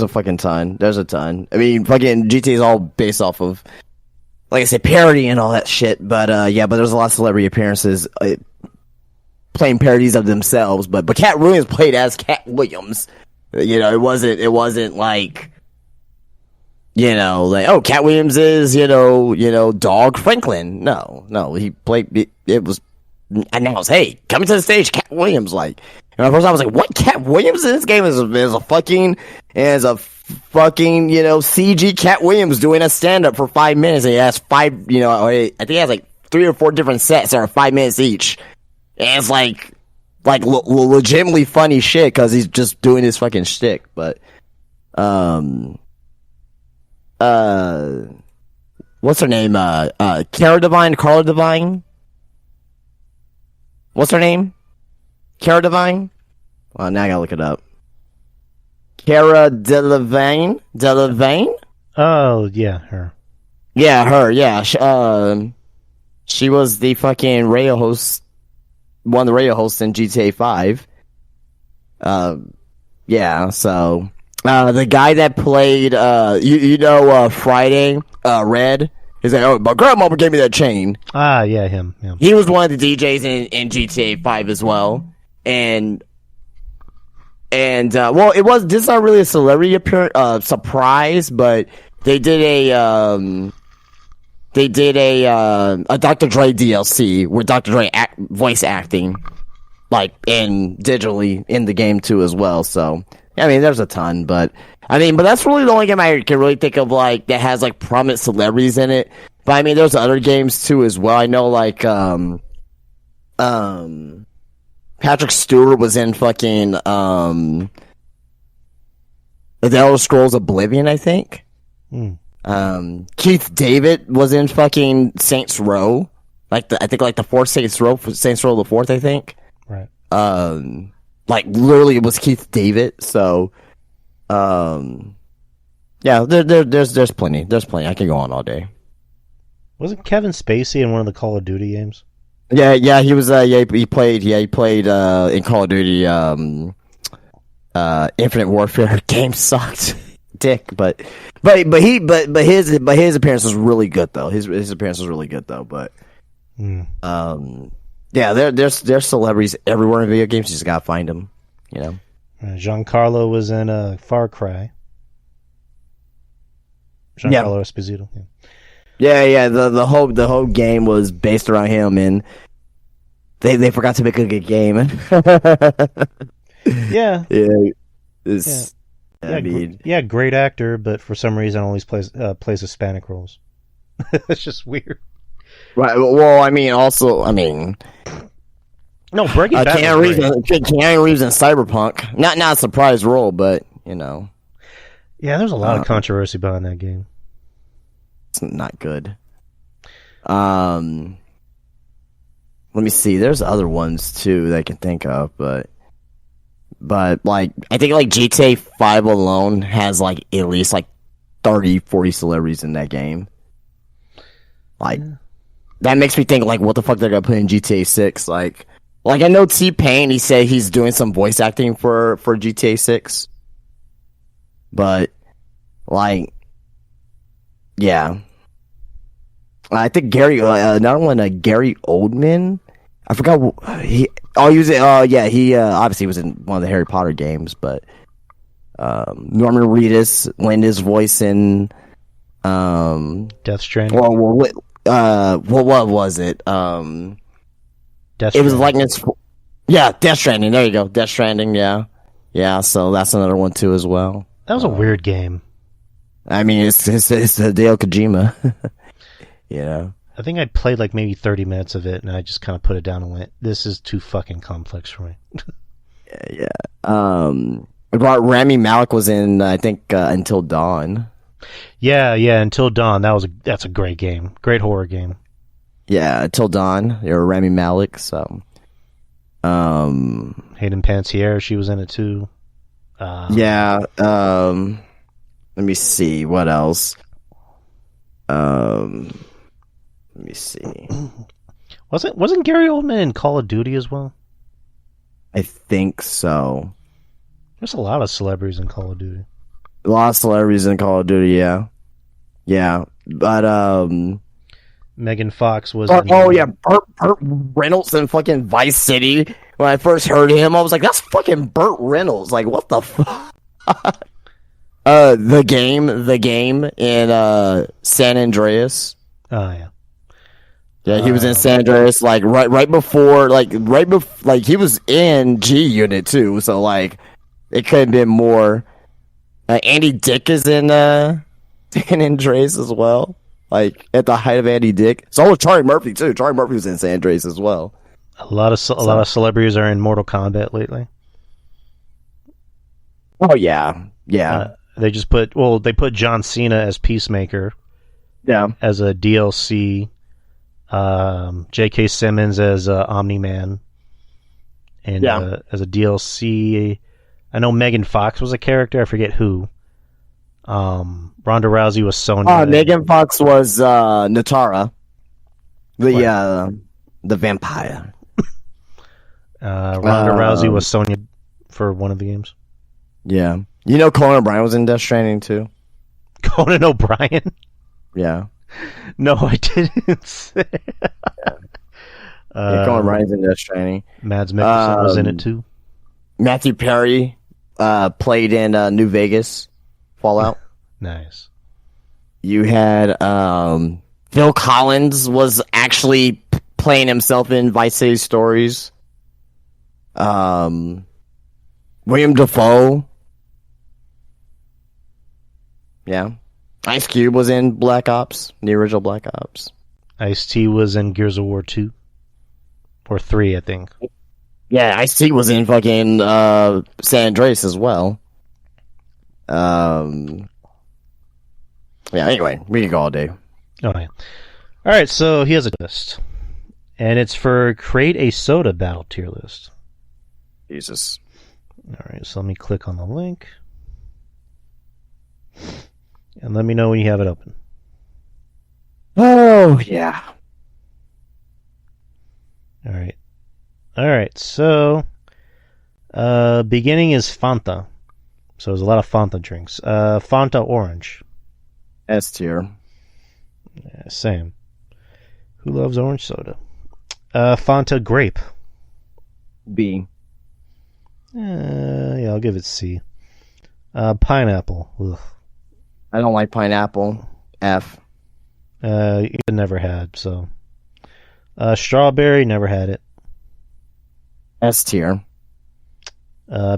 a fucking ton. There's a ton. I mean, fucking GTA is all based off of, like I said, parody and all that shit. But but there's a lot of celebrity appearances playing parodies of themselves. But Cat Williams played as Cat Williams. It wasn't like, Cat Williams is, Dog Franklin. No, he played. It was announced, hey, coming to the stage, Cat Williams. Like, and at first I was like, what? Cat Williams in this game is a fucking CG Cat Williams doing a stand up for 5 minutes. And he has 5, I think he has like 3 or 4 different sets that are 5 minutes each. And it's like legitimately funny shit, because he's just doing his fucking shtick. But what's her name? Carla Devine. What's her name? Cara Delevingne? Well, now I gotta look it up. Cara Delevingne? Oh, yeah, her. Yeah, her, yeah. She was the fucking radio host, one of the radio hosts in GTA 5. Yeah, so, the guy that played, Friday, Red, he's like, oh, my grandmama gave me that chain. Ah, yeah, him. He was one of the DJs in GTA 5 as well. And this is not really a celebrity surprise, but they did a Dr. Dre DLC with Dr. Dre voice acting. like in digitally in the game too as well. So I mean, there's a ton, but that's really the only game I can really think of like that has like prominent celebrities in it. But I mean, there's other games too as well. I know like Patrick Stewart was in fucking The Elder Scrolls Oblivion, I think. Keith David was in fucking Saints Row, I think the fourth Saints Row the fourth, I think. Right. Like literally it was Keith David. So, yeah, there's plenty. There's plenty. I can go on all day. Wasn't Kevin Spacey in one of the Call of Duty games? Yeah, he was. He played in Call of Duty. Infinite Warfare game sucked, dick. But his appearance was really good though. His appearance was really good though. But yeah, there's celebrities everywhere in video games. You just gotta find them. You know. Giancarlo was in Far Cry. Giancarlo Esposito. Yeah. The whole game was based around him, and they forgot to make a good game. Yeah. Great actor, but for some reason always plays Hispanic roles. It's just weird. Right. Well, no, Breaking Bad. Keanu Reeves in Cyberpunk. Not a surprise role, but you know. Yeah, there's a lot of controversy behind that game. It's not good. Let me see. There's other ones too that I can think of, but like I think like GTA 5 alone has like at least like 30-40 celebrities in that game. Like that makes me think like what the fuck they're gonna put in GTA 6. Like I know T-Pain, he said he's doing some voice acting for GTA 6. But like yeah. I think Gary Oldman. I forgot he was he obviously was in one of the Harry Potter games, but Norman Reedus lent his voice in Death Stranding. What was it? Death it was like Death Stranding. There you go, Death Stranding. Yeah. So that's another one too as well. That was a weird game. I mean, it's Hideo Kojima. You know. I think I played like maybe 30 minutes of it, and I just kind of put it down and went, "This is too fucking complex for me." Yeah. Rami Malek was in, I think, Until Dawn. Yeah. Until Dawn. That's a great game. Great horror game. Yeah, Until Dawn. You're Rami Malek. So, Hayden Panettiere, she was in it too. Yeah. Let me see what else. Let me see. Wasn't Gary Oldman in Call of Duty as well? I think so. There's a lot of celebrities in Call of Duty. A lot of celebrities in Call of Duty, yeah. Yeah. But Megan Fox was Burt Reynolds in fucking Vice City. When I first heard him, I was like, that's fucking Burt Reynolds. Like, what the fuck? The game in San Andreas. Oh yeah. Yeah, he was in San Andreas like right before he was in G Unit too, so like it could have been more. Andy Dick is in San Andreas as well, like at the height of Andy Dick. So was Charlie Murphy too. Charlie Murphy was in San Andreas as well. A lot of celebrities are in Mortal Kombat lately. Oh yeah. They put John Cena as Peacemaker. Yeah. As a DLC. J.K. Simmons as Omni-Man. And as a DLC, I know Megan Fox was a character. I forget who. Ronda Rousey was Sonya. Megan Fox was Natara, the vampire. Ronda Rousey was Sonya for one of the games. Yeah. You know Conan O'Brien was in Death Stranding too? Conan O'Brien? Yeah. No, I didn't say. Conan O'Brien's in Death Stranding. Mads Mikkelsen was in it too. Matthew Perry played in New Vegas Fallout. Nice. You had Phil Collins was actually playing himself in Vice City Stories. William Dafoe. Yeah. Ice Cube was in Black Ops, the original Black Ops. Ice-T was in Gears of War 2. Or 3, I think. Yeah, Ice-T was in fucking San Andreas as well. Yeah, anyway, we can go all day. Oh, yeah. Alright, so he has a list. And it's for Create a Soda Battle tier list. Jesus. Alright, so let me click on the link. And let me know when you have it open. Oh, yeah. Alright, so beginning is Fanta. So there's a lot of Fanta drinks. Fanta Orange. S tier. Yeah, same. Who loves orange soda? Fanta Grape. B. Yeah, I'll give it C. Pineapple. Ugh. I don't like pineapple. F. You never had, so. Strawberry, never had it. S tier.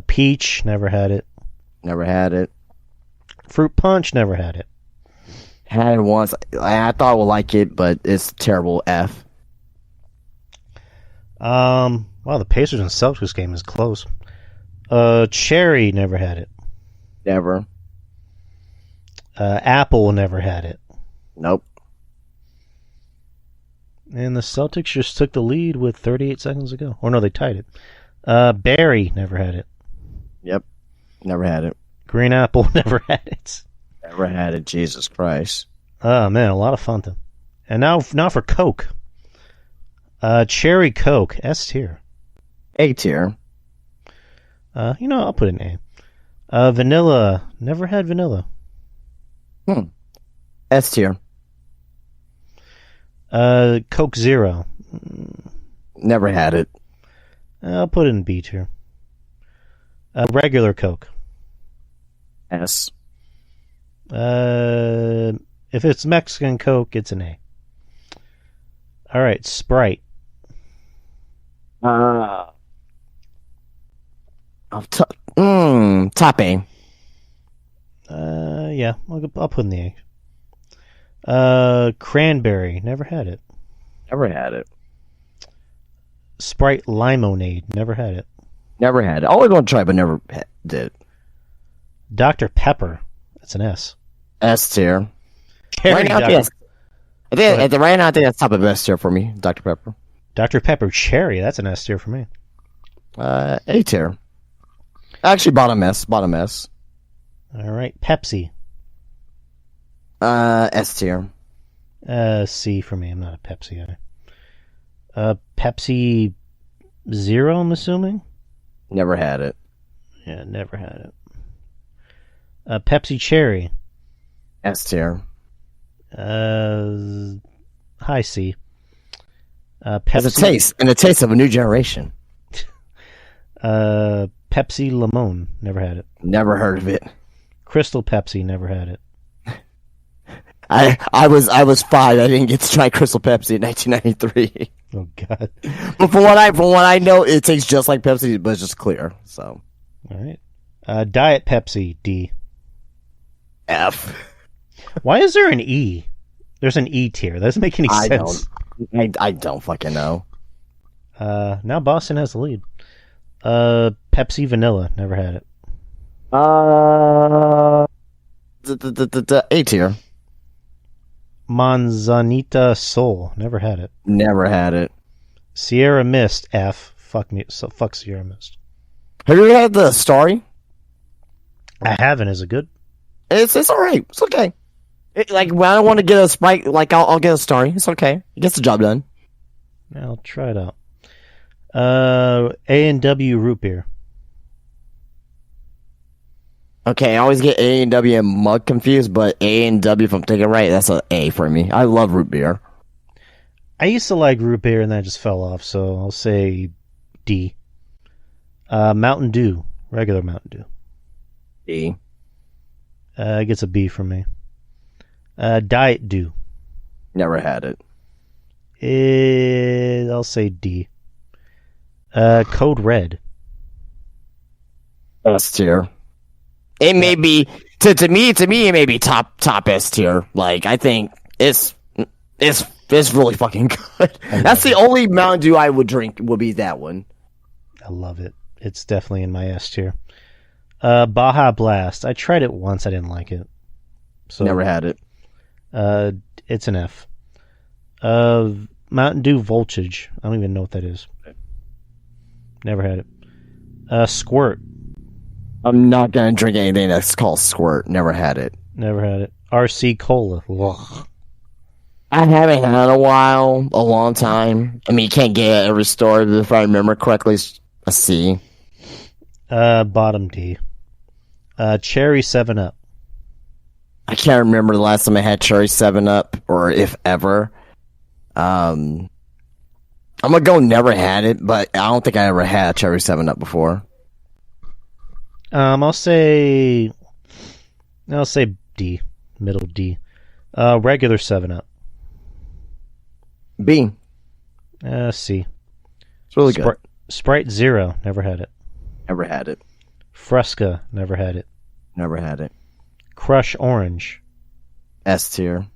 Peach, never had it. Never had it. Fruit Punch, never had it. Had it once. I thought I would like it, but it's terrible. F. Wow, the Pacers and Celtics game is close. Cherry, never had it. Never. Apple, never had it. Nope. And the Celtics just took the lead with 38 seconds to go. Or no, they tied it. Berry, never had it. Yep. Never had it. Green Apple, never had it. Never had it. Jesus Christ. Oh, man, a lot of Fanta. And now for Coke. Cherry Coke, S tier. A tier. I'll put an A. Vanilla, never had vanilla. S tier. Coke Zero. Never had it. I'll put it in B tier. Regular Coke. S. If it's Mexican Coke, it's an A. Alright, Sprite. Top A. Yeah, I'll put in the A. Cranberry, never had it. Never had it. Sprite Limonade, never had it. Never had it. Always want to try, but never did. Dr. Pepper, that's an S. S tier. Cherry Right now, Dr. yes. Right now, I think that's top of the best tier for me. Dr. Pepper. Dr. Pepper Cherry, that's an S tier for me. A tier. Actually, bottom S. Bottom S. Alright, Pepsi. S tier. C for me. I'm not a Pepsi guy. Pepsi Zero, I'm assuming? Never had it. Yeah, never had it. Pepsi Cherry. S tier. High C. Pepsi. Pepsi. It's a taste, and the taste of a new generation. Pepsi Limon, never had it. Never heard of it. Crystal Pepsi, never had it. I was 5. I didn't get to try Crystal Pepsi in 1993. Oh God. But from what I know, it tastes just like Pepsi, but it's just clear. So. All right. Diet Pepsi D. F. Why is there an E? There's an E tier. That doesn't make any sense. I don't fucking know. Now Boston has the lead. Pepsi Vanilla, never had it. A tier. Manzanita Sol, never had it. Never had it. Sierra Mist F. Fuck me. So fuck Sierra Mist. Have you ever had the Starry? I haven't. Is it good? It's alright. It's okay. When I don't want to get a Sprite, I'll get a Starry. It's okay. It gets the job done. Yeah, I'll try it out. A&W root beer. Okay, I always get A&W and Mug confused, but A&W, if I'm thinking right, that's an A for me. I love root beer. I used to like root beer and then I just fell off, so I'll say D. Mountain Dew. Regular Mountain Dew. D. It gets a B from me. Diet Dew. Never had it. I'll say D. Code Red. S tier. It may be to me. It may be top S tier. Like I think it's really fucking good. That's the only Mountain Dew I would drink. Would be that one. I love it. It's definitely in my S tier. Baja Blast. I tried it once. I didn't like it. So Never had it. It's an F. Mountain Dew Voltage. I don't even know what that is. Never had it. Squirt. I'm not gonna drink anything that's called Squirt. Never had it. Never had it. RC Cola. Ugh. I haven't had a while, a long time. I mean, you can't get it at every store, but if I remember correctly, it's a C. Bottom D. Cherry 7-Up. I can't remember the last time I had Cherry 7-Up, or if ever. I'm gonna go never had it, but I don't think I ever had Cherry 7-Up before. I'll say D. Middle D. Regular 7-Up. B. C. It's really good. Sprite Zero. Never had it. Never had it. Fresca. Never had it. Never had it. Crush Orange. S tier.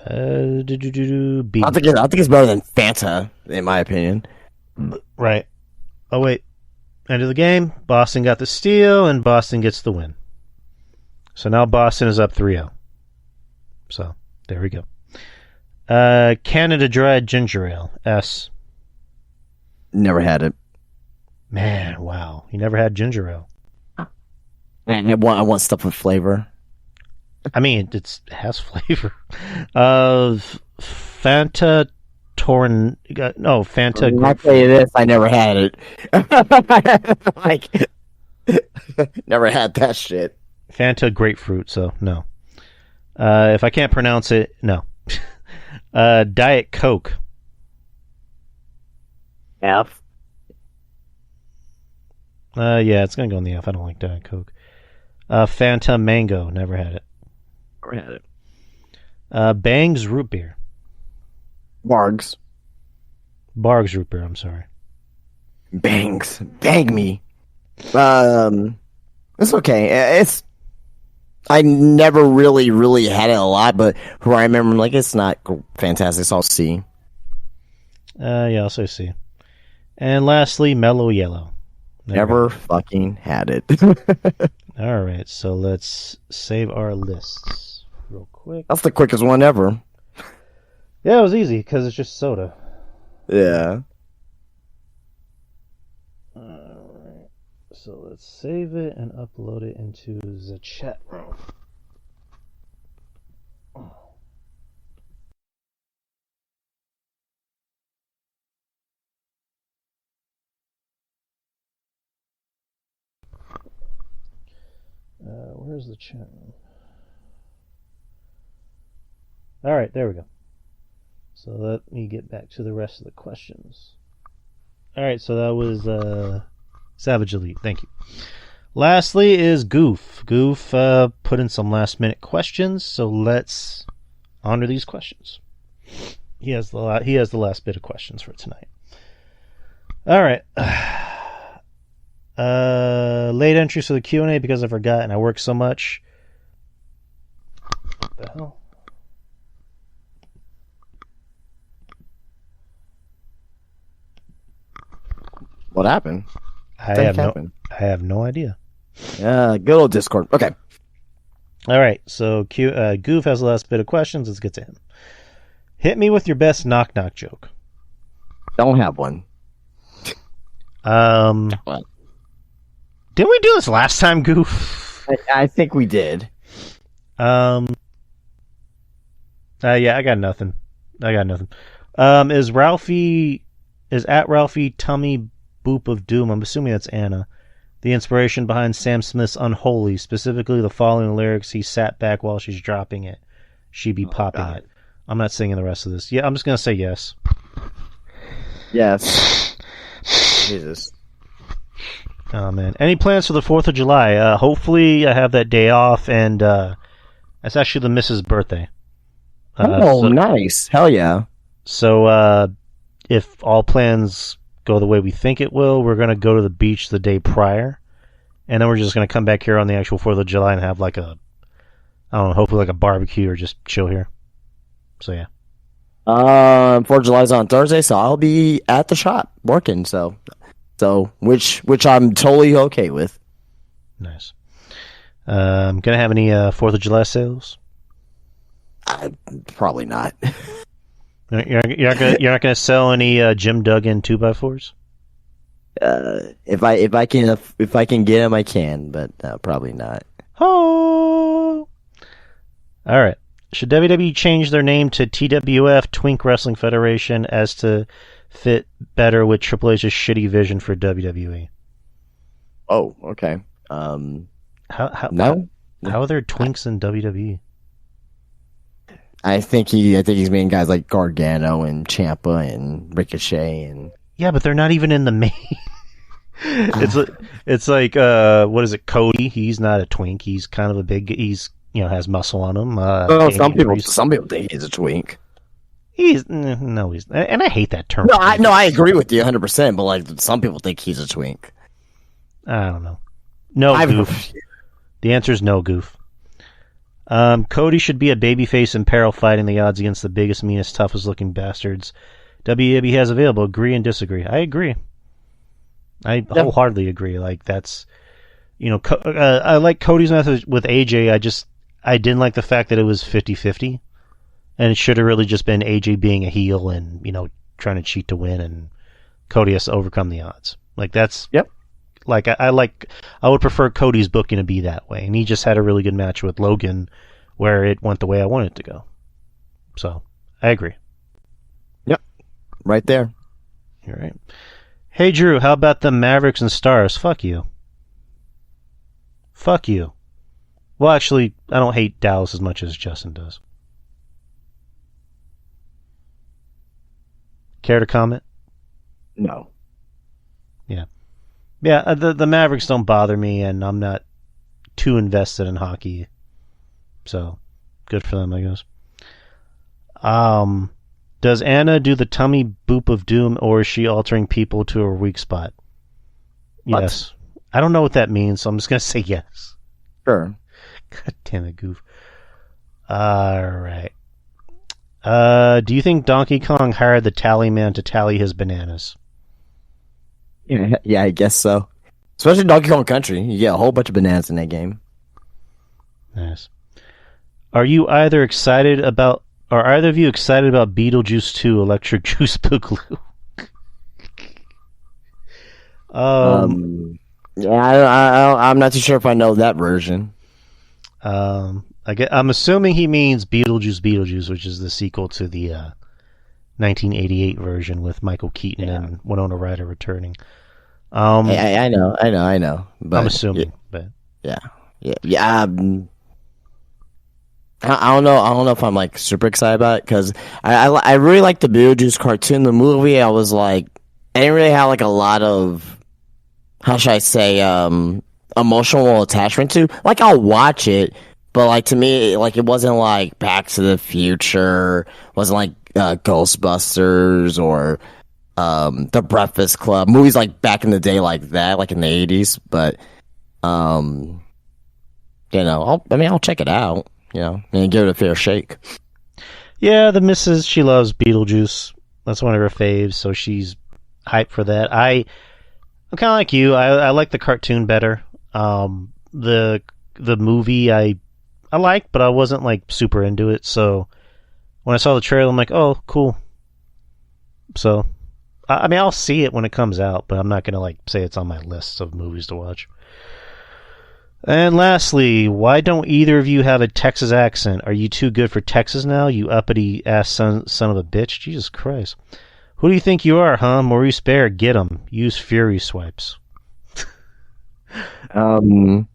B. I think it's better than Fanta, in my opinion. Right. Oh, wait. End of the game. Boston got the steal, and Boston gets the win. So now Boston is up 3-0. So, there we go. Canada Dry Ginger Ale. S. Never had it. Man, wow. You never had ginger ale. Man, I want stuff with flavor. I mean, it has flavor. Fanta Fanta. I'll tell you this, I never had it. Like, never had that shit. Fanta Grapefruit, so no. If I can't pronounce it, no. Diet Coke. F. Yeah, it's gonna go in the F. I don't like Diet Coke. Fanta Mango, never had it. Never had it. Bang's Root Beer. Bargs. Barg's Root Beer, I'm sorry. Bangs. Bang me. It's okay. I never really had it a lot, but who I remember, like, it's not fantastic, so I'll see. Yeah, I'll say C. And lastly, Mellow Yellow. Never fucking had it. All right, so let's save our lists real quick. That's the quickest one ever. Yeah, it was easy because it's just soda. Yeah. Alright, so let's save it and upload it into the chat room. Where's the chat room? Alright, there we go. So let me get back to the rest of the questions. Alright, so that was Savage Elite. Thank you. Lastly is Goof. Goof put in some last minute questions, so let's honor these questions. He has the last bit of questions for tonight. Alright. Late entries for the Q&A because I forgot and I work so much. What the hell? What happened? I have no idea. Good old Discord. Okay. All right, so Goof has the last bit of questions. Let's get to him. Hit me with your best knock-knock joke. Don't have one. What? Didn't we do this last time, Goof? I think we did. Yeah, I got nothing. Is at Ralphie Tummy Boop of Doom, I'm assuming that's Anna, the inspiration behind Sam Smith's Unholy, specifically the following lyrics: he sat back while she's dropping it, she be popping it. I'm not singing the rest of this. Yeah, I'm just gonna say yes. Yes. Jesus. Oh man. Any plans for the 4th of July? Hopefully I have that day off, and it's actually the missus' birthday. Nice. Hell yeah. So if all plans go the way we think it will, we're going to go to the beach the day prior and then we're just gonna come back here on the actual 4th of July and have like a, I don't know, hopefully like a barbecue or just chill here. So yeah. 4th of July's on Thursday, so I'll be at the shop working. So which I'm totally okay with. Nice. Gonna have any 4th of July sales? Probably not. You're not gonna sell any Jim Duggan 2x4s? If I can get them, I can, but probably not. Oh. All right. Should WWE change their name to TWF, Twink Wrestling Federation, as to fit better with Triple H's shitty vision for WWE? Oh, okay. No. How are there twinks in WWE? I think he's meaning guys like Gargano and Ciampa and Ricochet and. Yeah, but they're not even in the main. It's like what is it? Cody. He's not a twink. He's kind of a big. He's has muscle on him. Some people think he's a twink. He's and I hate that term. No, I agree with you 100%. But like some people think he's a twink. I don't know. No goof. The answer is no goof. Cody should be a babyface in peril, fighting the odds against the biggest, meanest, toughest looking bastards WWE has available. Agree and disagree. I agree. I wholeheartedly agree. Like that's, I like Cody's method with AJ. I didn't like the fact that it was 50-50, and it should have really just been AJ being a heel and trying to cheat to win, and Cody has to overcome the odds. Like that's Like I would prefer Cody's booking to be that way, and he just had a really good match with Logan, where it went the way I wanted it to go. So I agree. Yep, right there. You're right. Hey Drew, how about the Mavericks and Stars? Fuck you. Fuck you. Well, actually, I don't hate Dallas as much as Justin does. Care to comment? No. Yeah, the Mavericks don't bother me, and I'm not too invested in hockey. So, good for them, I guess. Does Anna do the tummy boop of doom, or is she altering people to her weak spot? What? Yes. I don't know what that means, so I'm just going to say yes. Sure. God damn it, goof. Alright. Do you think Donkey Kong hired the tally man to tally his bananas? Yeah, I guess so. Especially Donkey Kong Country. You get a whole bunch of bananas in that game. Nice. Are either of you excited about Beetlejuice 2 Electric Juice Boogaloo? I'm not too sure if I know that version. I'm assuming he means Beetlejuice, which is the sequel to the 1988 version with Michael Keaton and Winona Ryder returning. I know. But I'm assuming, but yeah. I don't know if I'm like super excited about it because I really like the Beetlejuice cartoon. The movie, I was like, I didn't really have like a lot of, how should I say, emotional attachment to. Like I'll watch it, but like to me, like it wasn't like Back to the Future, wasn't like Ghostbusters or The Breakfast Club, movies like back in the day like that, like in the 80s. But I'll check it out, and give it a fair shake. Yeah, the missus, she loves Beetlejuice. That's one of her faves, so she's hyped for that. I'm kind of like you. I like the cartoon better. The movie I liked, but I wasn't like super into it. So when I saw the trailer, I'm like, oh, cool. So I'll see it when it comes out, but I'm not gonna like say it's on my list of movies to watch. And lastly, why don't either of you have a Texas accent? Are you too good for Texas now, you uppity ass son of a bitch? Jesus Christ. Who do you think you are, huh? Maurice Bear, get him. Use Fury swipes. I don't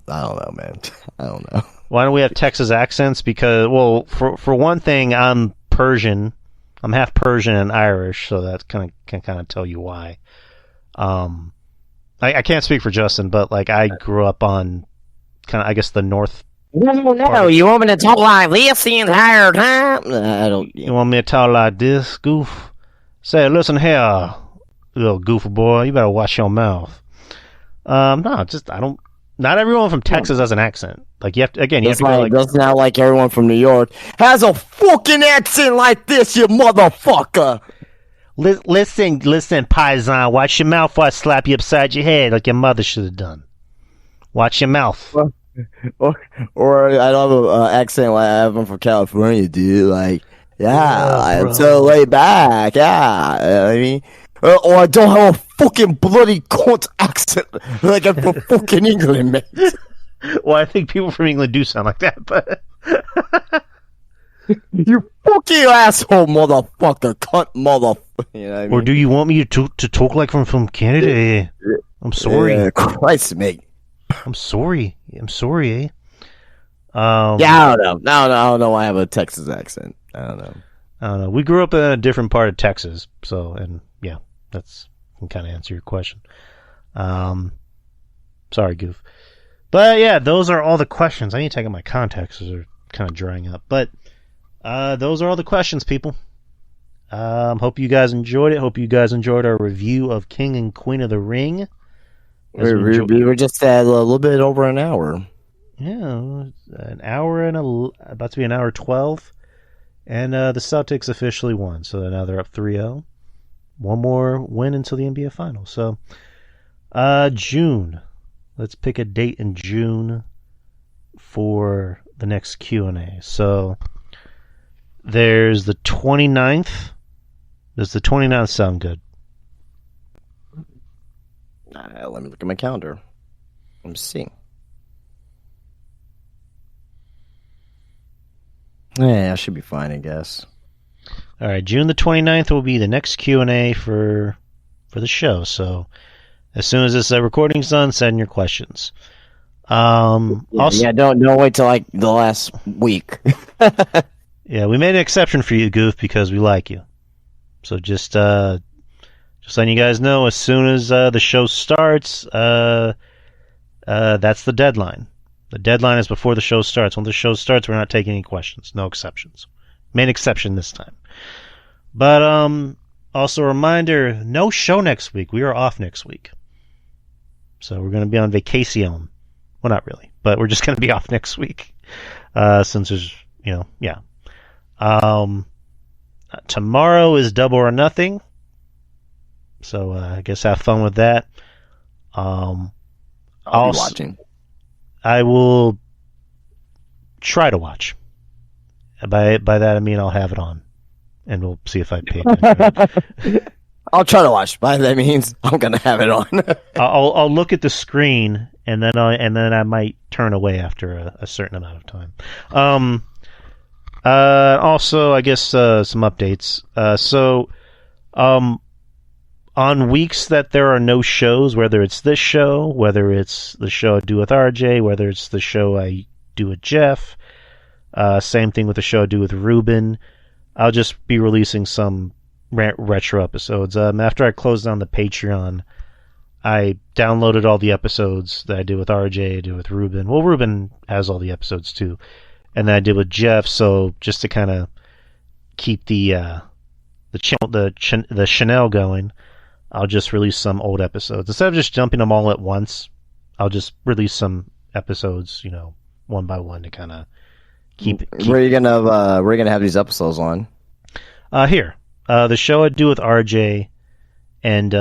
know, man. I don't know. Why don't we have Texas accents? Because, well, for one thing, I'm Persian. I'm half Persian and Irish, so that can kind of tell you why. I can't speak for Justin, but like I grew up on kind of, I guess, the north. No, you want me to talk like this the entire time? I don't. You want me to talk like this, goof? Say, listen here, little goofy boy, you better watch your mouth. No, just I don't. Not everyone from Texas has an accent. Like you have to, again, you have to go like. That's not like everyone from New York has a fucking accent like this, you motherfucker. Listen, paisan, watch your mouth or I slap you upside your head like your mother should have done. Watch your mouth. Or I don't have an accent like I have one from California, dude. Like, yeah, I'm bro. so laid back. Yeah, I mean, or I don't have a fucking bloody cunt accent like I'm from fucking England, mate. Well, I think people from England do sound like that, but You fucking asshole, motherfucker, cunt, motherfucker. You know what I mean? or do you want me to talk like from Canada? I'm sorry. Christ, mate. I'm sorry. Eh? Yeah, I don't know. No, I don't know why I have a Texas accent. I don't know. We grew up in a different part of Texas, so and yeah, that's can kind of answer your question. Sorry, Goof. But yeah, those are all the questions. I need to take out my contacts; they're kind of drying up. But those are all the questions, people. Hope you guys enjoyed it. Hope you guys enjoyed our review of King and Queen of the Ring. We were just at a little bit over an hour. Yeah, an hour and about to be an hour 12. And the Celtics officially won, so now they're up 3-0. One more win until the NBA Finals. So, June. Let's pick a date in June for the next Q&A. So, there's the 29th. Does the 29th sound good? Let me look at my calendar. Let me see. Yeah, I should be fine, I guess. All right, June the 29th will be the next Q&A for the show. So as soon as this recording's done, send your questions. Also, don't wait till like the last week. yeah, we made an exception for you, Goof, because we like you. So just letting you guys know, as soon as the show starts, that's the deadline. The deadline is before the show starts. When the show starts, we're not taking any questions. No exceptions. Main exception this time. But also a reminder, no show next week. We are off next week. So we're going to be on vacation. Well, not really, but we're just going to be off next week. Since there's, yeah. Tomorrow is Double or Nothing. So I guess have fun with that. I'll be watching. I will try to watch. By that I mean I'll have it on, and we'll see if I pay attention. I'll try to watch. By that means I'm gonna have it on. I'll look at the screen, and then I might turn away after a certain amount of time. Also, I guess some updates. On weeks that there are no shows, whether it's this show, whether it's the show I do with RJ, whether it's the show I do with Jeff, same thing with the show I do with Ruben, I'll just be releasing some retro episodes. After I closed down the Patreon, I downloaded all the episodes that I did with RJ, I did with Ruben. Well, Ruben has all the episodes too, and then I did with Jeff. So just to kind of keep the Chanel going, I'll just release some old episodes. Instead of just jumping them all at once, I'll just release some episodes, one by one to kind of keep. Where are you gonna have these episodes on? Here, the show I do with RJ and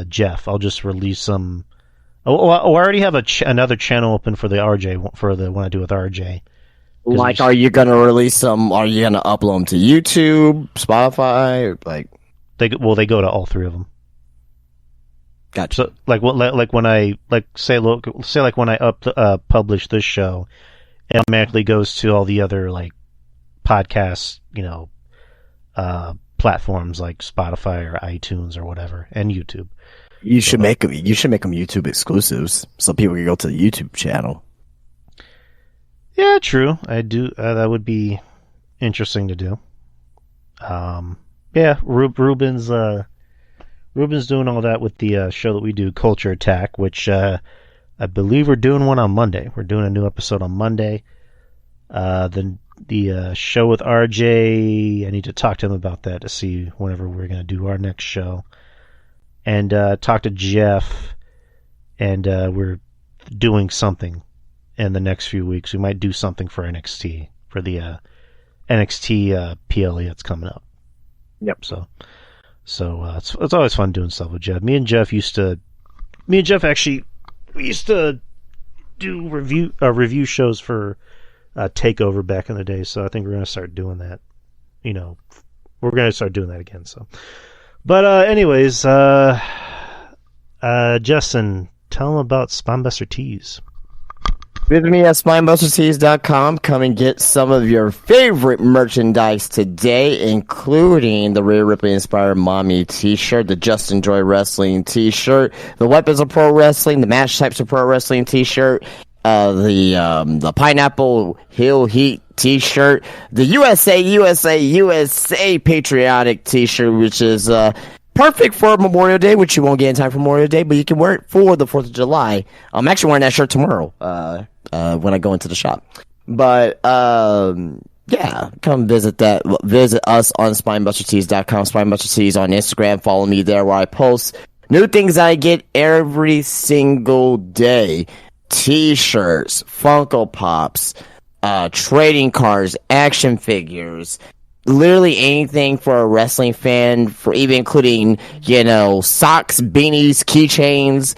Jeff. I'll just release some. I already have another channel open for the RJ for the one I do with RJ. Like, are you gonna release some? Are you gonna upload them to YouTube, Spotify, or like? They go to all three of them. Gotcha. So when I publish this show, it automatically goes to all the other like podcasts, platforms like Spotify or iTunes or whatever, and YouTube. You should make them YouTube exclusives so people can go to the YouTube channel. Yeah, true. I do. That would be interesting to do. Yeah, Ruben's doing all that with the show that we do, Culture Attack, which I believe we're doing one on Monday. We're doing a new episode on Monday. The show with RJ, I need to talk to him about that to see whenever we're going to do our next show. and talked to Jeff, and we're doing something in the next few weeks. We might do something for NXT, for the NXT PLE that's coming up. Yep. So it's always fun doing stuff with Jeff. Me and Jeff actually, we used to do review shows for Takeover back in the day. So I think we're gonna start doing that. We're gonna start doing that again. So, but anyways, Justin, tell them about Spinebuster Tees. Visit me at SpinebusterTees.com. Come and get some of your favorite merchandise today, including the Rhea Ripley inspired Mommy t-shirt, the Just Enjoy Wrestling t-shirt, the Weapons of Pro Wrestling, the Match Types of Pro Wrestling t-shirt, the Pineapple Hill Heat t-shirt, the USA patriotic t-shirt, which is perfect for Memorial Day, which you won't get in time for Memorial Day, but you can wear it for the 4th of July. I'm actually wearing that shirt tomorrow when I go into the shop. But yeah, come visit us on SpinebusterTees.com, SpinebusterTees on Instagram. Follow me there where I post new things I get every single day. T-shirts, Funko Pops, trading cards, action figures, literally anything for a wrestling fan, for even including, socks, beanies, keychains,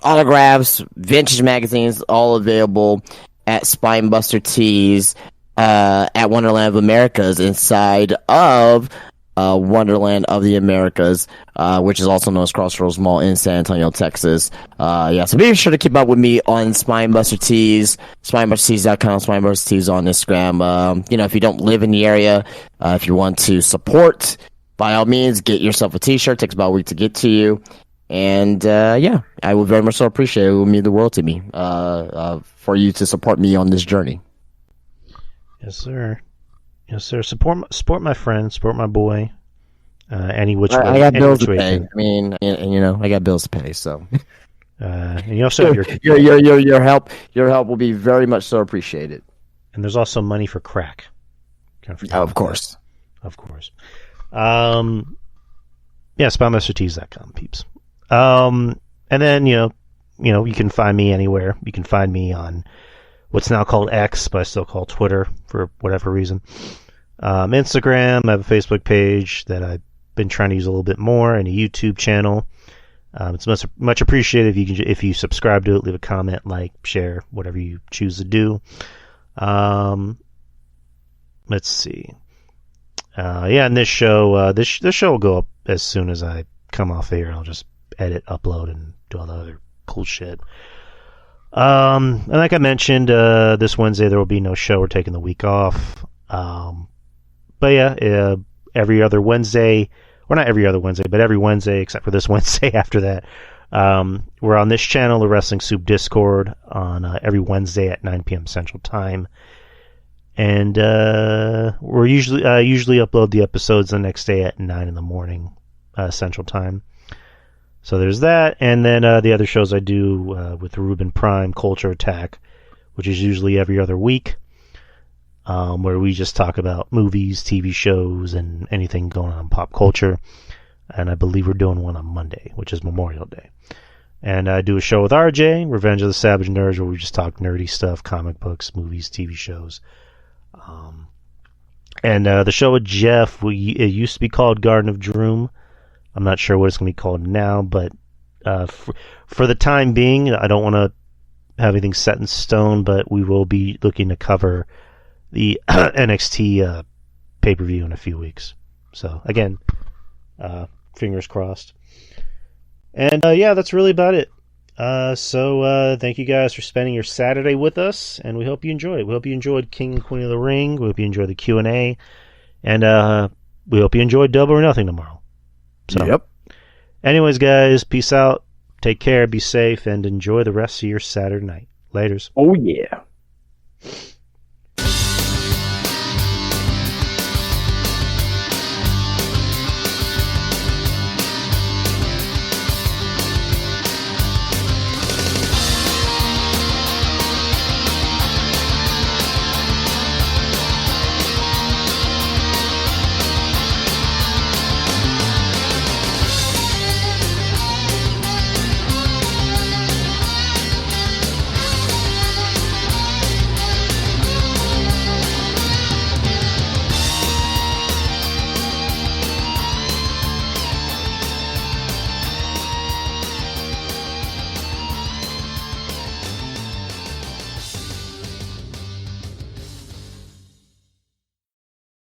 autographs, vintage magazines, all available at Spinebuster Tees, at Wonderland of Americas, inside of Wonderland of the Americas, which is also known as Crossroads Mall in San Antonio, Texas. So be sure to keep up with me on Spinebuster Tees, SpinebusterTees.com, Spinebuster Tees on Instagram. If you don't live in the area, if you want to support, by all means, get yourself a t-shirt. It takes about a week to get to you. And, I would very much so appreciate it. It would mean the world to me, for you to support me on this journey. Yes, sir. Yes, sir. Support my friend, support my boy. Any which way. I got bills to pay. I mean, I got bills to pay. So, and you also have your help will be very much so appreciated. And there's also money for crack. Of course. SpinebusterTees.com, peeps. And then you can find me anywhere. You can find me on what's now called X, but I still call Twitter for whatever reason. Instagram, I have a Facebook page that I've been trying to use a little bit more, and a YouTube channel. It's much appreciated if you subscribe to it, leave a comment, like, share, whatever you choose to do. Let's see. And this show will go up as soon as I come off air. I'll just edit, upload, and do all the other cool shit. And like I mentioned, this Wednesday there will be no show. We're taking the week off. Every other Wednesday, or not every other Wednesday, but every Wednesday except for this Wednesday after that, we're on this channel, the Wrestling Soup Discord, on every Wednesday at 9 p.m. Central Time. And we're usually upload the episodes the next day at 9 in the morning Central Time. So there's that, and then the other shows I do with Ruben Prime, Culture Attack, which is usually every other week, where we just talk about movies, TV shows, and anything going on in pop culture. And I believe we're doing one on Monday, which is Memorial Day. And I do a show with RJ, Revenge of the Savage Nerds, where we just talk nerdy stuff, comic books, movies, TV shows. And the show with Jeff, it used to be called Garden of Droom. I'm not sure what it's going to be called now, but for the time being, I don't want to have anything set in stone, but we will be looking to cover the NXT pay-per-view in a few weeks. So, again, fingers crossed. And, that's really about it. So thank you guys for spending your Saturday with us, and we hope you enjoyed it. We hope you enjoyed King and Queen of the Ring. We hope you enjoyed the Q&A, and we hope you enjoyed Double or Nothing tomorrow. So, yep. Anyways, guys, peace out. Take care, be safe, and enjoy the rest of your Saturday night. Laters. Oh, yeah.